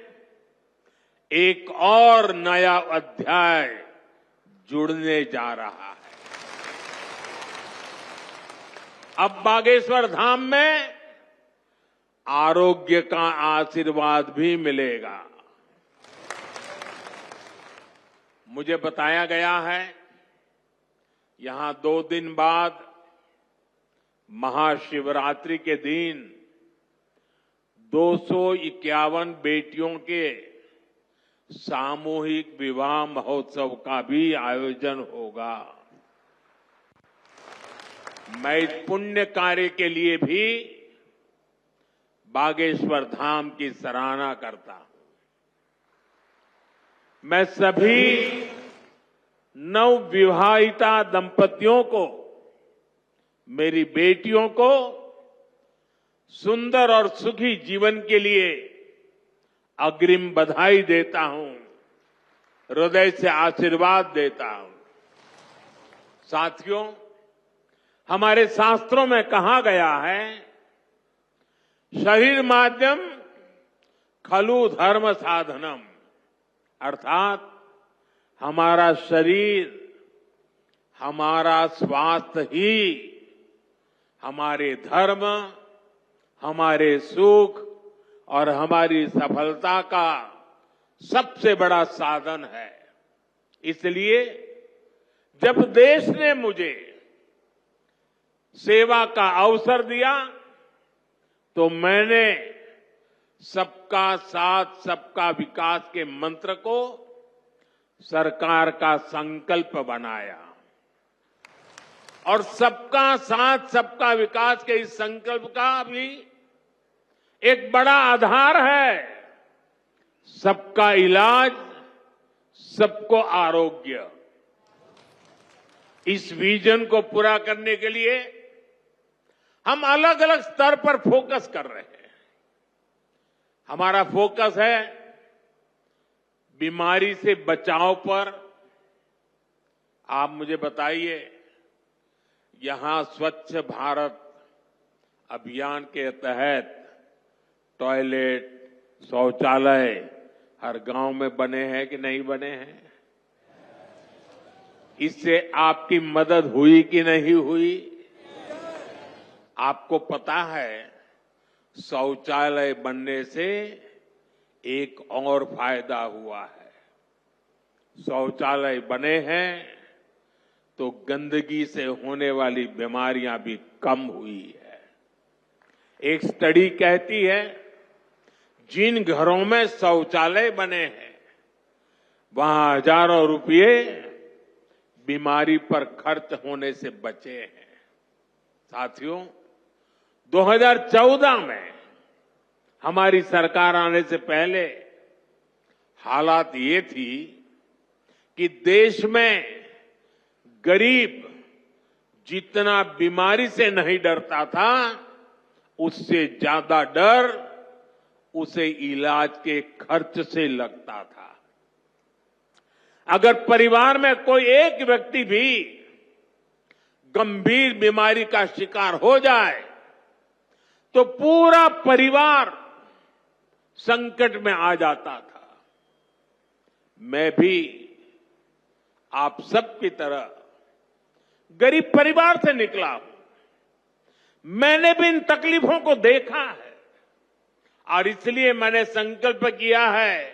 एक और नया अध्याय जुड़ने जा रहा है। अब बागेश्वर धाम में आरोग्य का आशीर्वाद भी मिलेगा। मुझे बताया गया है यहां 2 दिन बाद महाशिवरात्रि के दिन 251 बेटियों के सामूहिक विवाह महोत्सव का भी आयोजन होगा। मैं इस पुण्य कार्य के लिए भी बागेश्वर धाम की सराहना करता हूं। मैं सभी नवविवाहिता दंपतियों को, मेरी बेटियों को सुंदर और सुखी जीवन के लिए अग्रिम बधाई देता हूं, हृदय से आशीर्वाद देता हूं। साथियों, हमारे शास्त्रों में कहा गया है, शरीर माध्यम खलु धर्म साधनम, अर्थात हमारा शरीर, हमारा स्वास्थ्य ही हमारे धर्म, हमारे सुख और हमारी सफलता का सबसे बड़ा साधन है। इसलिए जब देश ने मुझे सेवा का अवसर दिया तो मैंने सबका साथ सबका विकास के मंत्र को सरकार का संकल्प बनाया और सबका साथ सबका विकास के इस संकल्प का भी एक बड़ा आधार है सबका इलाज, सबको आरोग्य। इस विजन को पूरा करने के लिए हम अलग अलग स्तर पर फोकस कर रहे हैं। हमारा फोकस है बीमारी से बचाव पर। आप मुझे बताइए, यहां स्वच्छ भारत अभियान के तहत टॉयलेट, शौचालय हर गांव में बने हैं कि नहीं बने हैं? इससे आपकी मदद हुई कि नहीं हुई? आपको पता है, शौचालय बनने से एक और फायदा हुआ है। शौचालय बने हैं तो गंदगी से होने वाली बीमारियां भी कम हुई है। एक स्टडी कहती है, जिन घरों में शौचालय बने हैं वहां हजारों रुपये बीमारी पर खर्च होने से बचे हैं। साथियों, 2014 में हमारी सरकार आने से पहले हालात ये थी कि देश में गरीब जितना बीमारी से नहीं डरता था, उससे ज्यादा डर उसे इलाज के खर्च से लगता था। अगर परिवार में कोई एक व्यक्ति भी गंभीर बीमारी का शिकार हो जाए तो पूरा परिवार संकट में आ जाता था। मैं भी आप सबकी तरह गरीब परिवार से निकला हूं। मैंने भी इन तकलीफों को देखा है और इसलिए मैंने संकल्प किया है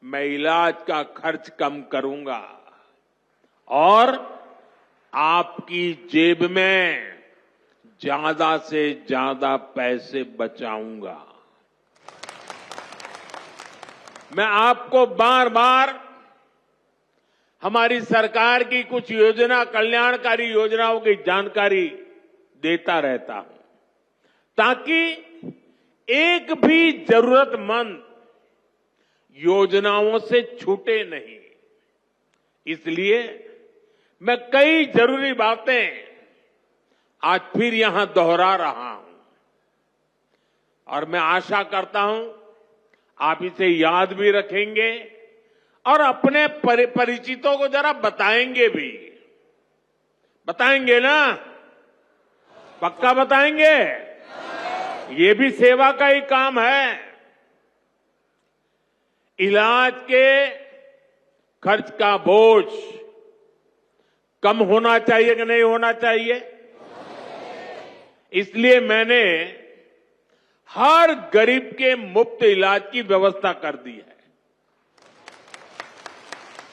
मैं इलाज का खर्च कम करूंगा और आपकी जेब में ज्यादा से ज्यादा पैसे बचाऊंगा। मैं आपको बार बार हमारी सरकार की कुछ योजना, कल्याणकारी योजनाओं की जानकारी देता रहता हूं ताकि एक भी जरूरतमंद योजनाओं से छूटे नहीं। इसलिए मैं कई जरूरी बातें आज फिर यहां दोहरा रहा हूं और मैं आशा करता हूं आप इसे याद भी रखेंगे और अपने परिचितों को जरा बताएंगे भी। बताएंगे ना? पक्का बताएंगे? ये भी सेवा का ही काम है। इलाज के खर्च का बोझ कम होना चाहिए कि नहीं होना चाहिए? इसलिए मैंने हर गरीब के मुफ्त इलाज की व्यवस्था कर दी है।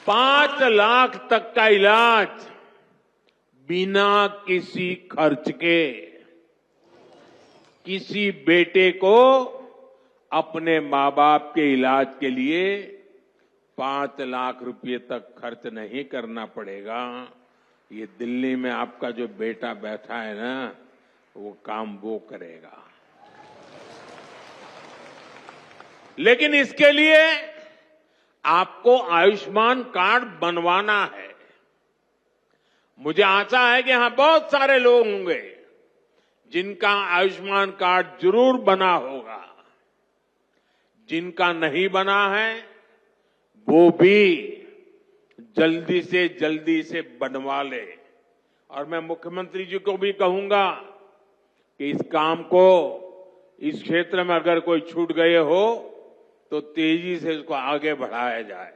5 लाख तक का इलाज बिना किसी खर्च के। किसी बेटे को अपने मां बाप के इलाज के लिए 5 लाख रुपए तक खर्च नहीं करना पड़ेगा। ये दिल्ली में आपका जो बेटा बैठा है ना, वो काम वो करेगा। लेकिन इसके लिए आपको आयुष्मान कार्ड बनवाना है। मुझे आशा है कि यहां बहुत सारे लोग होंगे जिनका आयुष्मान कार्ड जरूर बना होगा। जिनका नहीं बना है वो भी जल्दी से बनवा ले। और मैं मुख्यमंत्री जी को भी कहूंगा कि इस काम को, इस क्षेत्र में अगर कोई छूट गए हो तो तेजी से इसको आगे बढ़ाया जाए।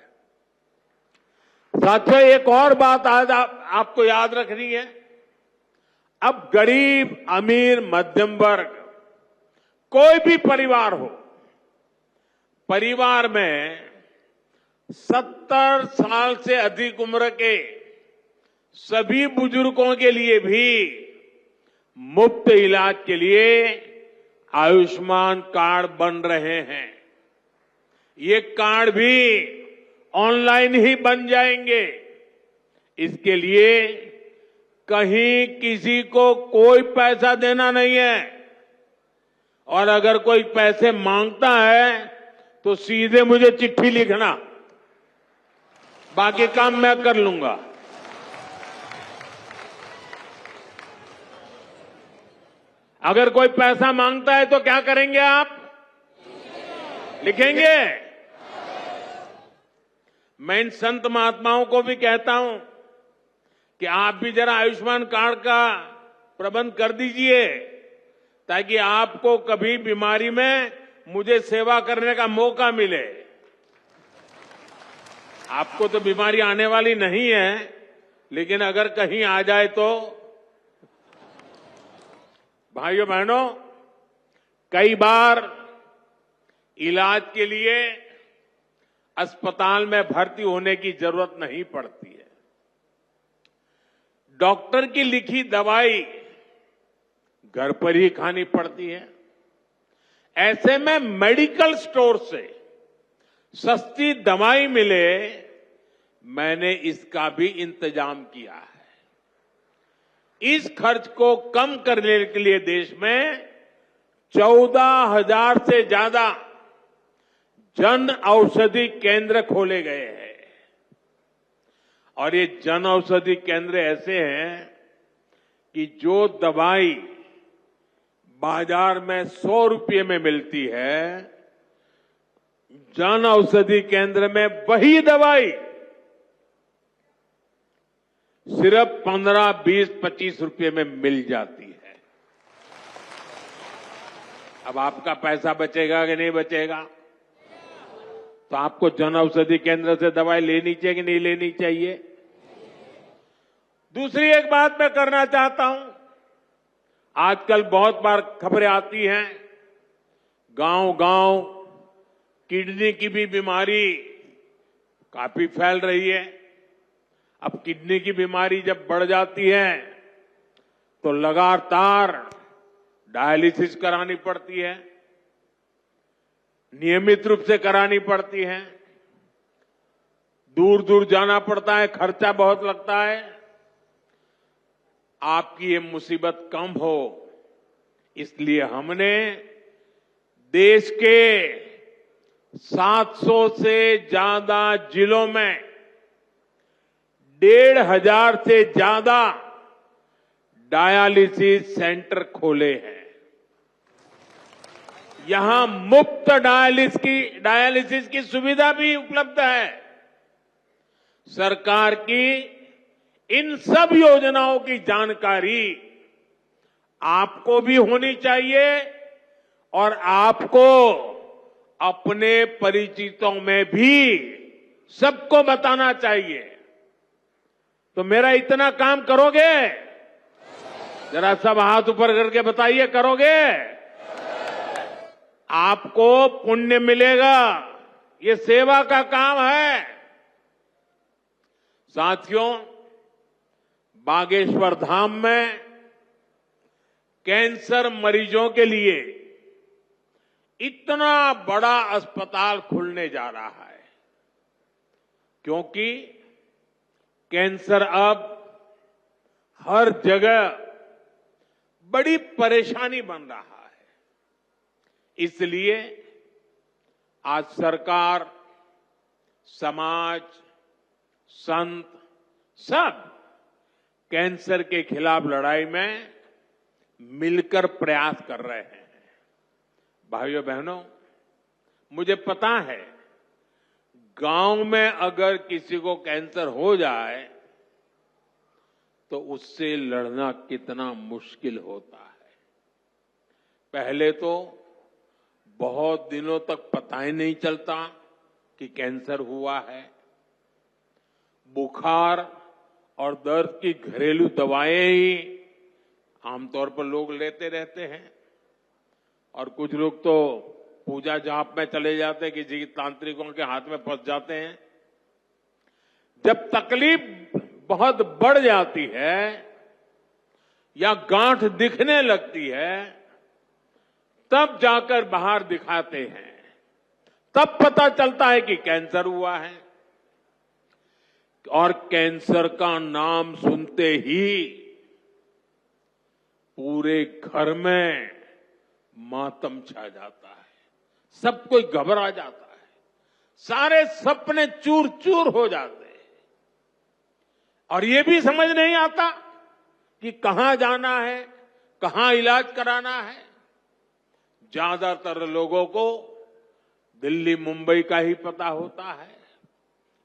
साथियों, एक और बात आज आपको याद रखनी है। अब गरीब, अमीर, मध्यम वर्ग, कोई भी परिवार हो, परिवार में 70 साल से अधिक उम्र के सभी बुजुर्गों के लिए भी मुफ्त इलाज के लिए आयुष्मान कार्ड बन रहे हैं। ये कार्ड भी ऑनलाइन ही बन जाएंगे। इसके लिए कहीं किसी को कोई पैसा देना नहीं है और अगर कोई पैसे मांगता है तो सीधे मुझे चिट्ठी लिखना, बाकी काम मैं कर लूंगा। अगर कोई पैसा मांगता है तो क्या करेंगे आप? लिखेंगे? मैं इन संत महात्माओं को भी कहता हूं कि आप भी जरा आयुष्मान कार्ड का प्रबंध कर दीजिए ताकि आपको कभी बीमारी में मुझे सेवा करने का मौका मिले। आपको तो बीमारी आने वाली नहीं है, लेकिन अगर कहीं आ जाए तो भाइयों बहनों, कई बार इलाज के लिए अस्पताल में भर्ती होने की जरूरत नहीं पड़ती है। डॉक्टर की लिखी दवाई घर पर ही खानी पड़ती है। ऐसे में मेडिकल स्टोर से सस्ती दवाई मिले, मैंने इसका भी इंतजाम किया है। इस खर्च को कम करने के लिए देश में 14,000 से ज्यादा जन औषधि केंद्र खोले गए हैं। और ये जन औषधि केंद्र ऐसे हैं कि जो दवाई बाजार में 100 रुपये में मिलती है, जन औषधि केंद्र में वही दवाई सिर्फ 15, 20, 25 रुपये में मिल जाती है। अब आपका पैसा बचेगा कि नहीं बचेगा? तो आपको जन औषधि केंद्र से दवाई लेनी चाहिए कि नहीं लेनी चाहिए? दूसरी एक बात मैं करना चाहता हूं, आजकल बहुत बार खबरें आती हैं, गांव-गांव किडनी की भी बीमारी काफी फैल रही है। अब किडनी की बीमारी जब बढ़ जाती है तो लगातार डायलिसिस करानी पड़ती है, नियमित रूप से करानी पड़ती है, दूर दूर जाना पड़ता है, खर्चा बहुत लगता है। आपकी ये मुसीबत कम हो, इसलिए हमने देश के 700 से ज्यादा जिलों में 1,500 से ज्यादा डायलिसिस सेंटर खोले हैं। यहां मुफ्त डायलिसिस की सुविधा भी उपलब्ध है। सरकार की इन सब योजनाओं की जानकारी आपको भी होनी चाहिए और आपको अपने परिचितों में भी सबको बताना चाहिए। तो मेरा इतना काम करोगे? जरा सब हाथ ऊपर करके बताइए, करोगे? आपको पुण्य मिलेगा, ये सेवा का काम है। साथियों, बागेश्वर धाम में कैंसर मरीजों के लिए इतना बड़ा अस्पताल खुलने जा रहा है, क्योंकि कैंसर अब हर जगह बड़ी परेशानी बन रहा है। इसलिए आज सरकार, समाज, संत सब कैंसर के खिलाफ लड़ाई में मिलकर प्रयास कर रहे हैं। भाइयों बहनों, मुझे पता है गांव में अगर किसी को कैंसर हो जाए तो उससे लड़ना कितना मुश्किल होता है। पहले तो बहुत दिनों तक पता ही नहीं चलता कि कैंसर हुआ है। बुखार और दर्द की घरेलू दवाएं ही आमतौर पर लोग लेते रहते हैं और कुछ लोग तो पूजा जाप में चले जाते हैं, किसी तांत्रिकों के हाथ में फंस जाते हैं। जब तकलीफ बहुत बढ़ जाती है या गांठ दिखने लगती है, तब जाकर बाहर दिखाते हैं, तब पता चलता है कि कैंसर हुआ है। और कैंसर का नाम सुनते ही पूरे घर में मातम छा जाता है, सब कोई घबरा जाता है, सारे सपने चूर चूर हो जाते हैं और ये भी समझ नहीं आता कि कहां जाना है, कहां इलाज कराना है। ज्यादातर लोगों को दिल्ली मुंबई का ही पता होता है।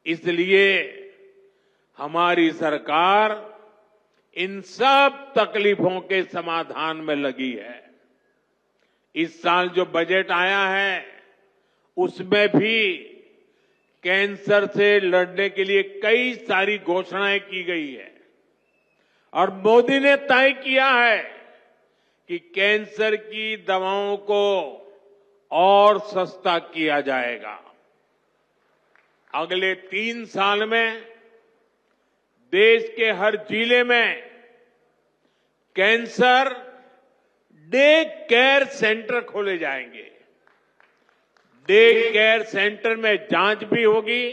इसलिए हमारी सरकार इन सब तकलीफों के समाधान में लगी है। इस साल जो बजट आया है उसमें भी कैंसर से लड़ने के लिए कई सारी घोषणाएं की गई है और मोदी ने तय किया है कि कैंसर की दवाओं को और सस्ता किया जाएगा। अगले 3 साल में देश के हर जिले में कैंसर डे केयर सेंटर खोले जाएंगे। डे केयर सेंटर में जांच भी होगी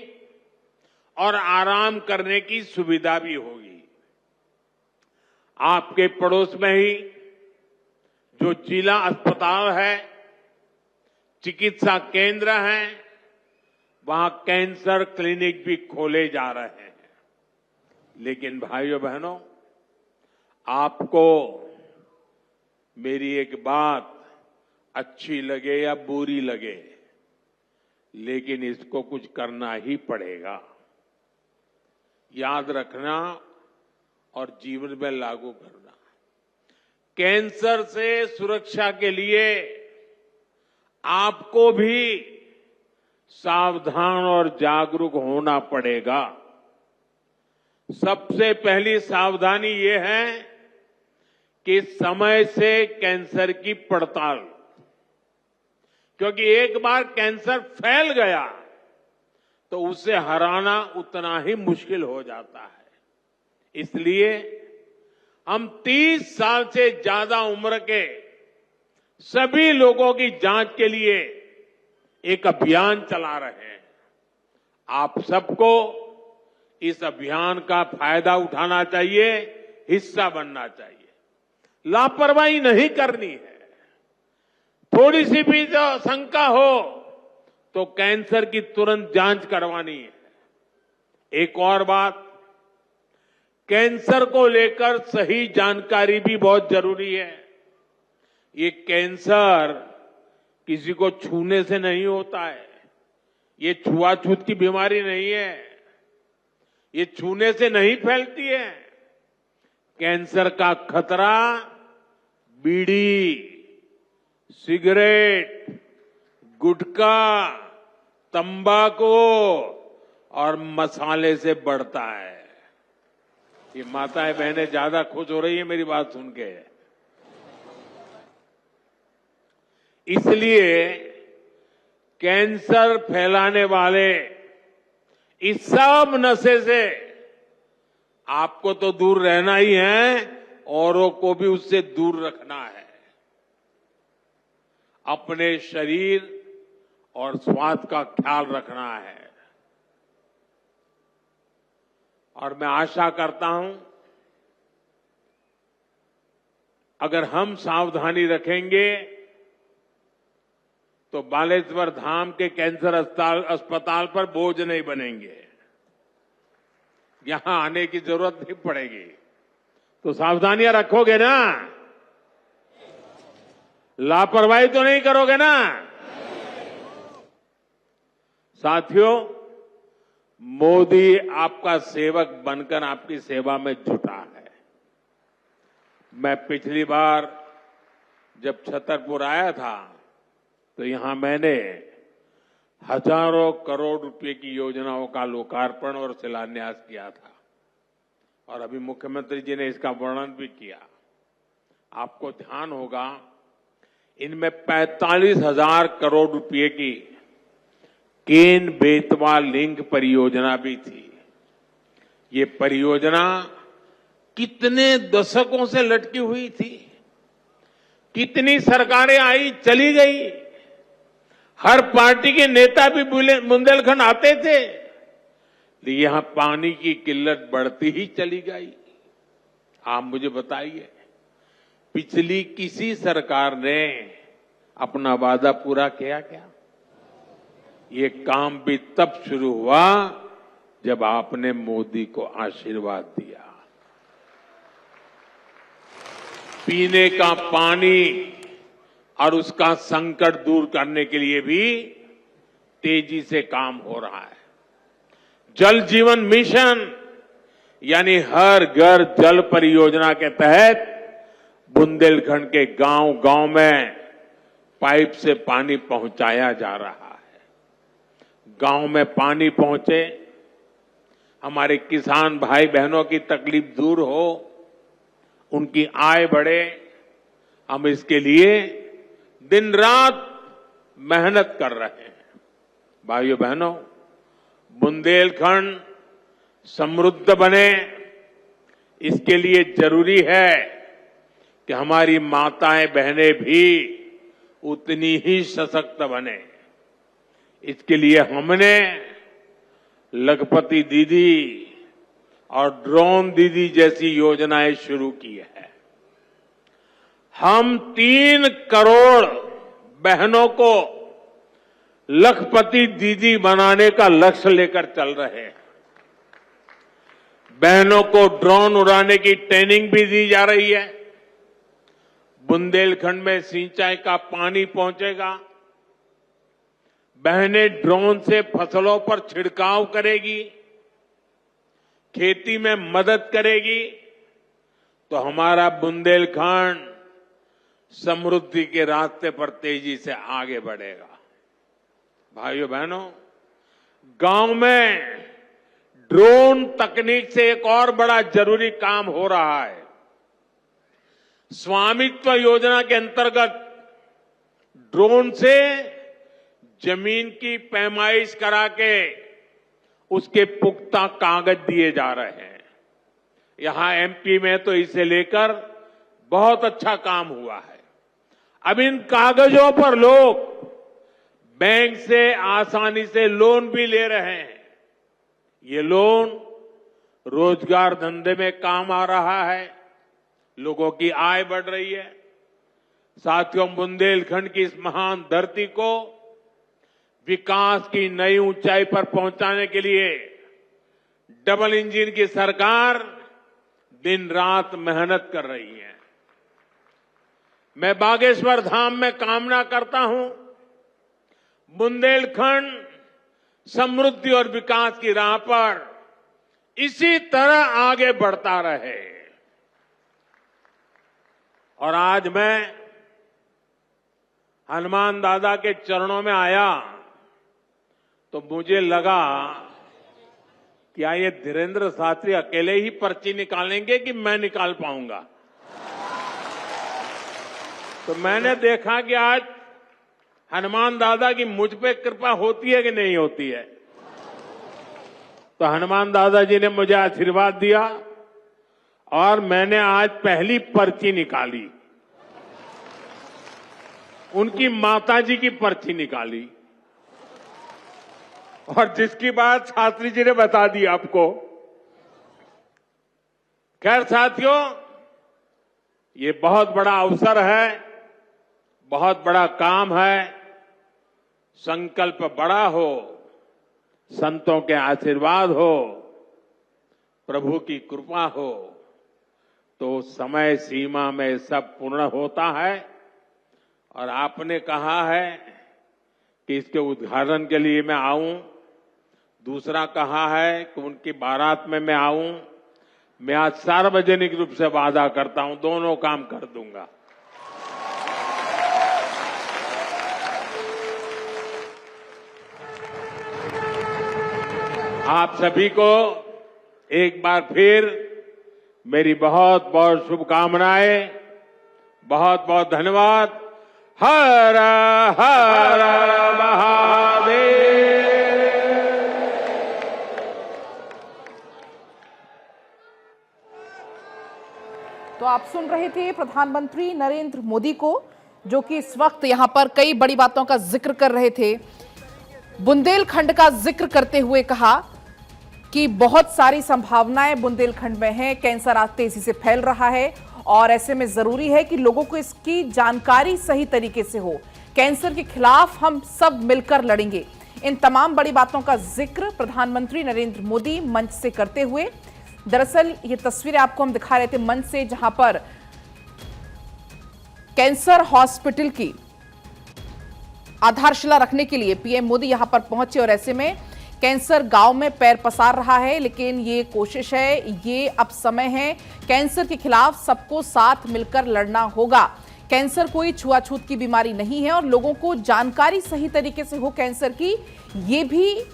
और आराम करने की सुविधा भी होगी। आपके पड़ोस में ही जो जिला अस्पताल है, चिकित्सा केंद्र हैं, वहां कैंसर क्लिनिक भी खोले जा रहे हैं। लेकिन भाइयों बहनों, आपको मेरी एक बात अच्छी लगे या बुरी लगे, लेकिन इसको कुछ करना ही पड़ेगा। याद रखना और जीवन में लागू करना। कैंसर से सुरक्षा के लिए आपको भी सावधान और जागरूक होना पड़ेगा। सबसे पहली सावधानी ये है कि समय से कैंसर की पड़ताल, क्योंकि एक बार कैंसर फैल गया तो उसे हराना उतना ही मुश्किल हो जाता है। इसलिए हम 30 साल से ज्यादा उम्र के सभी लोगों की जांच के लिए एक अभियान चला रहे हैं। आप सबको इस अभियान का फायदा उठाना चाहिए, हिस्सा बनना चाहिए। लापरवाही नहीं करनी है। थोड़ी सी भी जो शंका हो तो कैंसर की तुरंत जांच करवानी है। एक और बात, कैंसर को लेकर सही जानकारी भी बहुत जरूरी है। ये कैंसर किसी को छूने से नहीं होता है। ये छुआछूत की बीमारी नहीं है। ये छूने से नहीं फैलती है। कैंसर का खतरा बीड़ी, सिगरेट, गुटखा, तंबाकू और मसाले से बढ़ता है। ये माताएं बहनें ज्यादा खुश हो रही है मेरी बात सुन के। इसलिए कैंसर फैलाने वाले इस सब नशे से आपको तो दूर रहना ही है, औरों को भी उससे दूर रखना है। अपने शरीर और स्वास्थ्य का ख्याल रखना है। और मैं आशा करता हूं, अगर हम सावधानी रखेंगे तो बालेश्वर धाम के कैंसर अस्पताल पर बोझ नहीं बनेंगे। यहां आने की जरूरत नहीं पड़ेगी। तो सावधानियां रखोगे ना? लापरवाही तो नहीं करोगे ना? साथियों, मोदी आपका सेवक बनकर आपकी सेवा में जुटा है। मैं पिछली बार जब छतरपुर आया था तो यहां मैंने हजारों करोड़ रुपए की योजनाओं का लोकार्पण और शिलान्यास किया था और अभी मुख्यमंत्री जी ने इसका वर्णन भी किया। आपको ध्यान होगा, इनमें 45,000 करोड़ रुपए की केन बेतवा लिंक परियोजना भी थी। ये परियोजना कितने दशकों से लटकी हुई थी। कितनी सरकारें आई चली गई। हर पार्टी के नेता भी बुंदेलखंड आते थे, लेकिन यहां पानी की किल्लत बढ़ती ही चली गई। आप मुझे बताइए, पिछली किसी सरकार ने अपना वादा पूरा किया क्या? ये काम भी तब शुरू हुआ जब आपने मोदी को आशीर्वाद दिया। पीने का पानी और उसका संकट दूर करने के लिए भी तेजी से काम हो रहा है। जल जीवन मिशन यानी हर घर जल परियोजना के तहत बुंदेलखंड के गांव-गांव में पाइप से पानी पहुंचाया जा रहा है। गांव में पानी पहुंचे, हमारे किसान भाई बहनों की तकलीफ दूर हो, उनकी आय बढ़े। हम इसके लिए दिन रात मेहनत कर रहे हैं। भाइयों बहनों, बुंदेलखंड समृद्ध बने, इसके लिए जरूरी है कि हमारी माताएं बहनें भी उतनी ही सशक्त बने। इसके लिए हमने लखपति दीदी और ड्रोन दीदी जैसी योजनाएं शुरू की है। हम 3 करोड़ बहनों को लखपति दीदी बनाने का लक्ष्य लेकर चल रहे हैं। बहनों को ड्रोन उड़ाने की ट्रेनिंग भी दी जा रही है। बुंदेलखंड में सिंचाई का पानी पहुंचेगा। बहनें ड्रोन से फसलों पर छिड़काव करेगी, खेती में मदद करेगी, तो हमारा बुंदेलखंड समृद्धि के रास्ते पर तेजी से आगे बढ़ेगा। भाइयों बहनों, गांव में ड्रोन तकनीक से एक और बड़ा जरूरी काम हो रहा है। स्वामित्व योजना के अंतर्गत ड्रोन से जमीन की पैमाइश करा के उसके पुख्ता कागज दिए जा रहे हैं। यहां एमपी में तो इसे लेकर बहुत अच्छा काम हुआ है। अब इन कागजों पर लोग बैंक से आसानी से लोन भी ले रहे हैं। ये लोन रोजगार धंधे में काम आ रहा है, लोगों की आय बढ़ रही है। साथियों, बुंदेलखंड की इस महान धरती को विकास की नई ऊंचाई पर पहुंचाने के लिए डबल इंजन की सरकार दिन रात मेहनत कर रही है। मैं बागेश्वर धाम में कामना करता हूं बुंदेलखंड समृद्धि और विकास की राह पर इसी तरह आगे बढ़ता रहे। और आज मैं हनुमान दादा के चरणों में आया तो मुझे लगा कि ये धीरेन्द्र शास्त्री अकेले ही पर्ची निकालेंगे कि मैं निकाल पाऊंगा। तो मैंने देखा कि आज हनुमान दादा की मुझ पे कृपा होती है कि नहीं होती है। तो हनुमान दादा जी ने मुझे आशीर्वाद दिया और मैंने आज पहली पर्ची निकाली, उनकी माताजी की पर्ची निकाली और जिसकी बात शास्त्री जी ने बता दी आपको। खैर साथियों, ये बहुत बड़ा अवसर है, बहुत बड़ा काम है। संकल्प बड़ा हो, संतों के आशीर्वाद हो, प्रभु की कृपा हो तो समय सीमा में सब पूर्ण होता है। और आपने कहा है कि इसके उद्घाटन के लिए मैं आऊं, दूसरा कहा है कि उनकी बारात में मैं आऊं। मैं आज सार्वजनिक रूप से वादा करता हूं, दोनों काम कर दूंगा। आप सभी को एक बार फिर मेरी बहुत बहुत शुभकामनाएं, बहुत बहुत धन्यवाद। हर हर महादेव। तो आप सुन रहे थे प्रधानमंत्री नरेंद्र मोदी को, जो कि इस वक्त यहां पर कई बड़ी बातों का जिक्र कर रहे थे। बुंदेलखंड का जिक्र करते हुए कहा कि बहुत सारी संभावनाएं बुंदेलखंड में हैं, कैंसर आज तेजी से फैल रहा है और ऐसे में जरूरी है कि लोगों को इसकी जानकारी सही तरीके से हो। कैंसर के खिलाफ हम सब मिलकर लड़ेंगे। इन तमाम बड़ी बातों का जिक्र प्रधानमंत्री नरेंद्र मोदी मंच से करते हुए, दरअसल ये तस्वीरें आपको हम दिखा रहे थे मंच से, जहां पर कैंसर हॉस्पिटल की आधारशिला रखने के लिए पीएम मोदी यहां पर पहुंचे और ऐसे में कैंसर गांव में पैर पसार रहा है। लेकिन ये कोशिश है, ये अब समय है, कैंसर के खिलाफ सबको साथ मिलकर लड़ना होगा। कैंसर कोई छुआछूत की बीमारी नहीं है और लोगों को जानकारी सही तरीके से हो कैंसर की, ये भी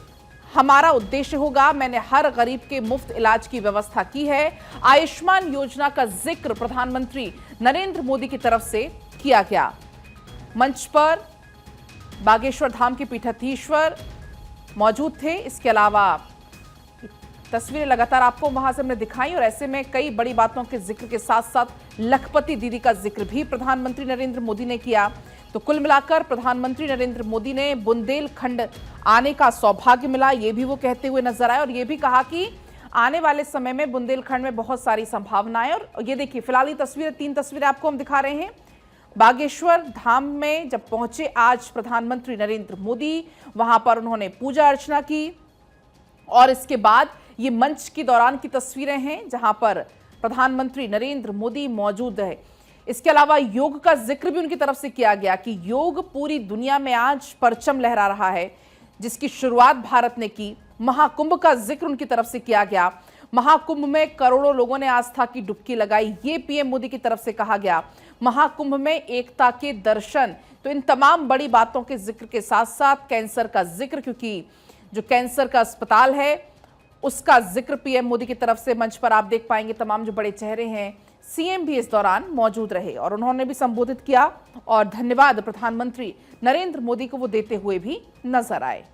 हमारा उद्देश्य होगा। मैंने हर गरीब के मुफ्त इलाज की व्यवस्था की है। आयुष्मान योजना का जिक्र प्रधानमंत्री नरेंद्र मोदी की तरफ से किया गया। मंच पर बागेश्वर धाम के पीठाधीश्वर मौजूद थे। इसके अलावा तस्वीरें लगातार आपको वहां से हमने दिखाई और ऐसे में कई बड़ी बातों के जिक्र के साथ साथ लखपति दीदी का जिक्र भी प्रधानमंत्री नरेंद्र मोदी ने किया। तो कुल मिलाकर प्रधानमंत्री नरेंद्र मोदी ने बुंदेलखंड आने का सौभाग्य मिला, ये भी वो कहते हुए नजर आए और ये भी कहा कि आने वाले समय में बुंदेलखंड में बहुत सारी संभावनाएं। और ये देखिए, फिलहाल ये तस्वीरें, 3 तस्वीरें आपको हम दिखा रहे हैं। बागेश्वर धाम में जब पहुंचे आज प्रधानमंत्री नरेंद्र मोदी, वहां पर उन्होंने पूजा अर्चना की और इसके बाद ये मंच के दौरान की तस्वीरें हैं जहां पर प्रधानमंत्री नरेंद्र मोदी मौजूद है। इसके अलावा योग का जिक्र भी उनकी तरफ से किया गया कि योग पूरी दुनिया में आज परचम लहरा रहा है, जिसकी शुरुआत भारत ने की। महाकुंभ का जिक्र उनकी तरफ से किया गया। महाकुंभ में करोड़ों लोगों ने आस्था की डुबकी लगाई, ये पीएम मोदी की तरफ से कहा गया। महाकुंभ में एकता के दर्शन। तो इन तमाम बड़ी बातों के जिक्र के साथ साथ कैंसर का जिक्र, क्योंकि जो कैंसर का अस्पताल है उसका जिक्र पीएम मोदी की तरफ से मंच पर आप देख पाएंगे। तमाम जो बड़े चेहरे हैं सीएम भी इस दौरान मौजूद रहे और उन्होंने भी संबोधित किया और धन्यवाद प्रधानमंत्री नरेंद्र मोदी को वो देते हुए भी नजर आए।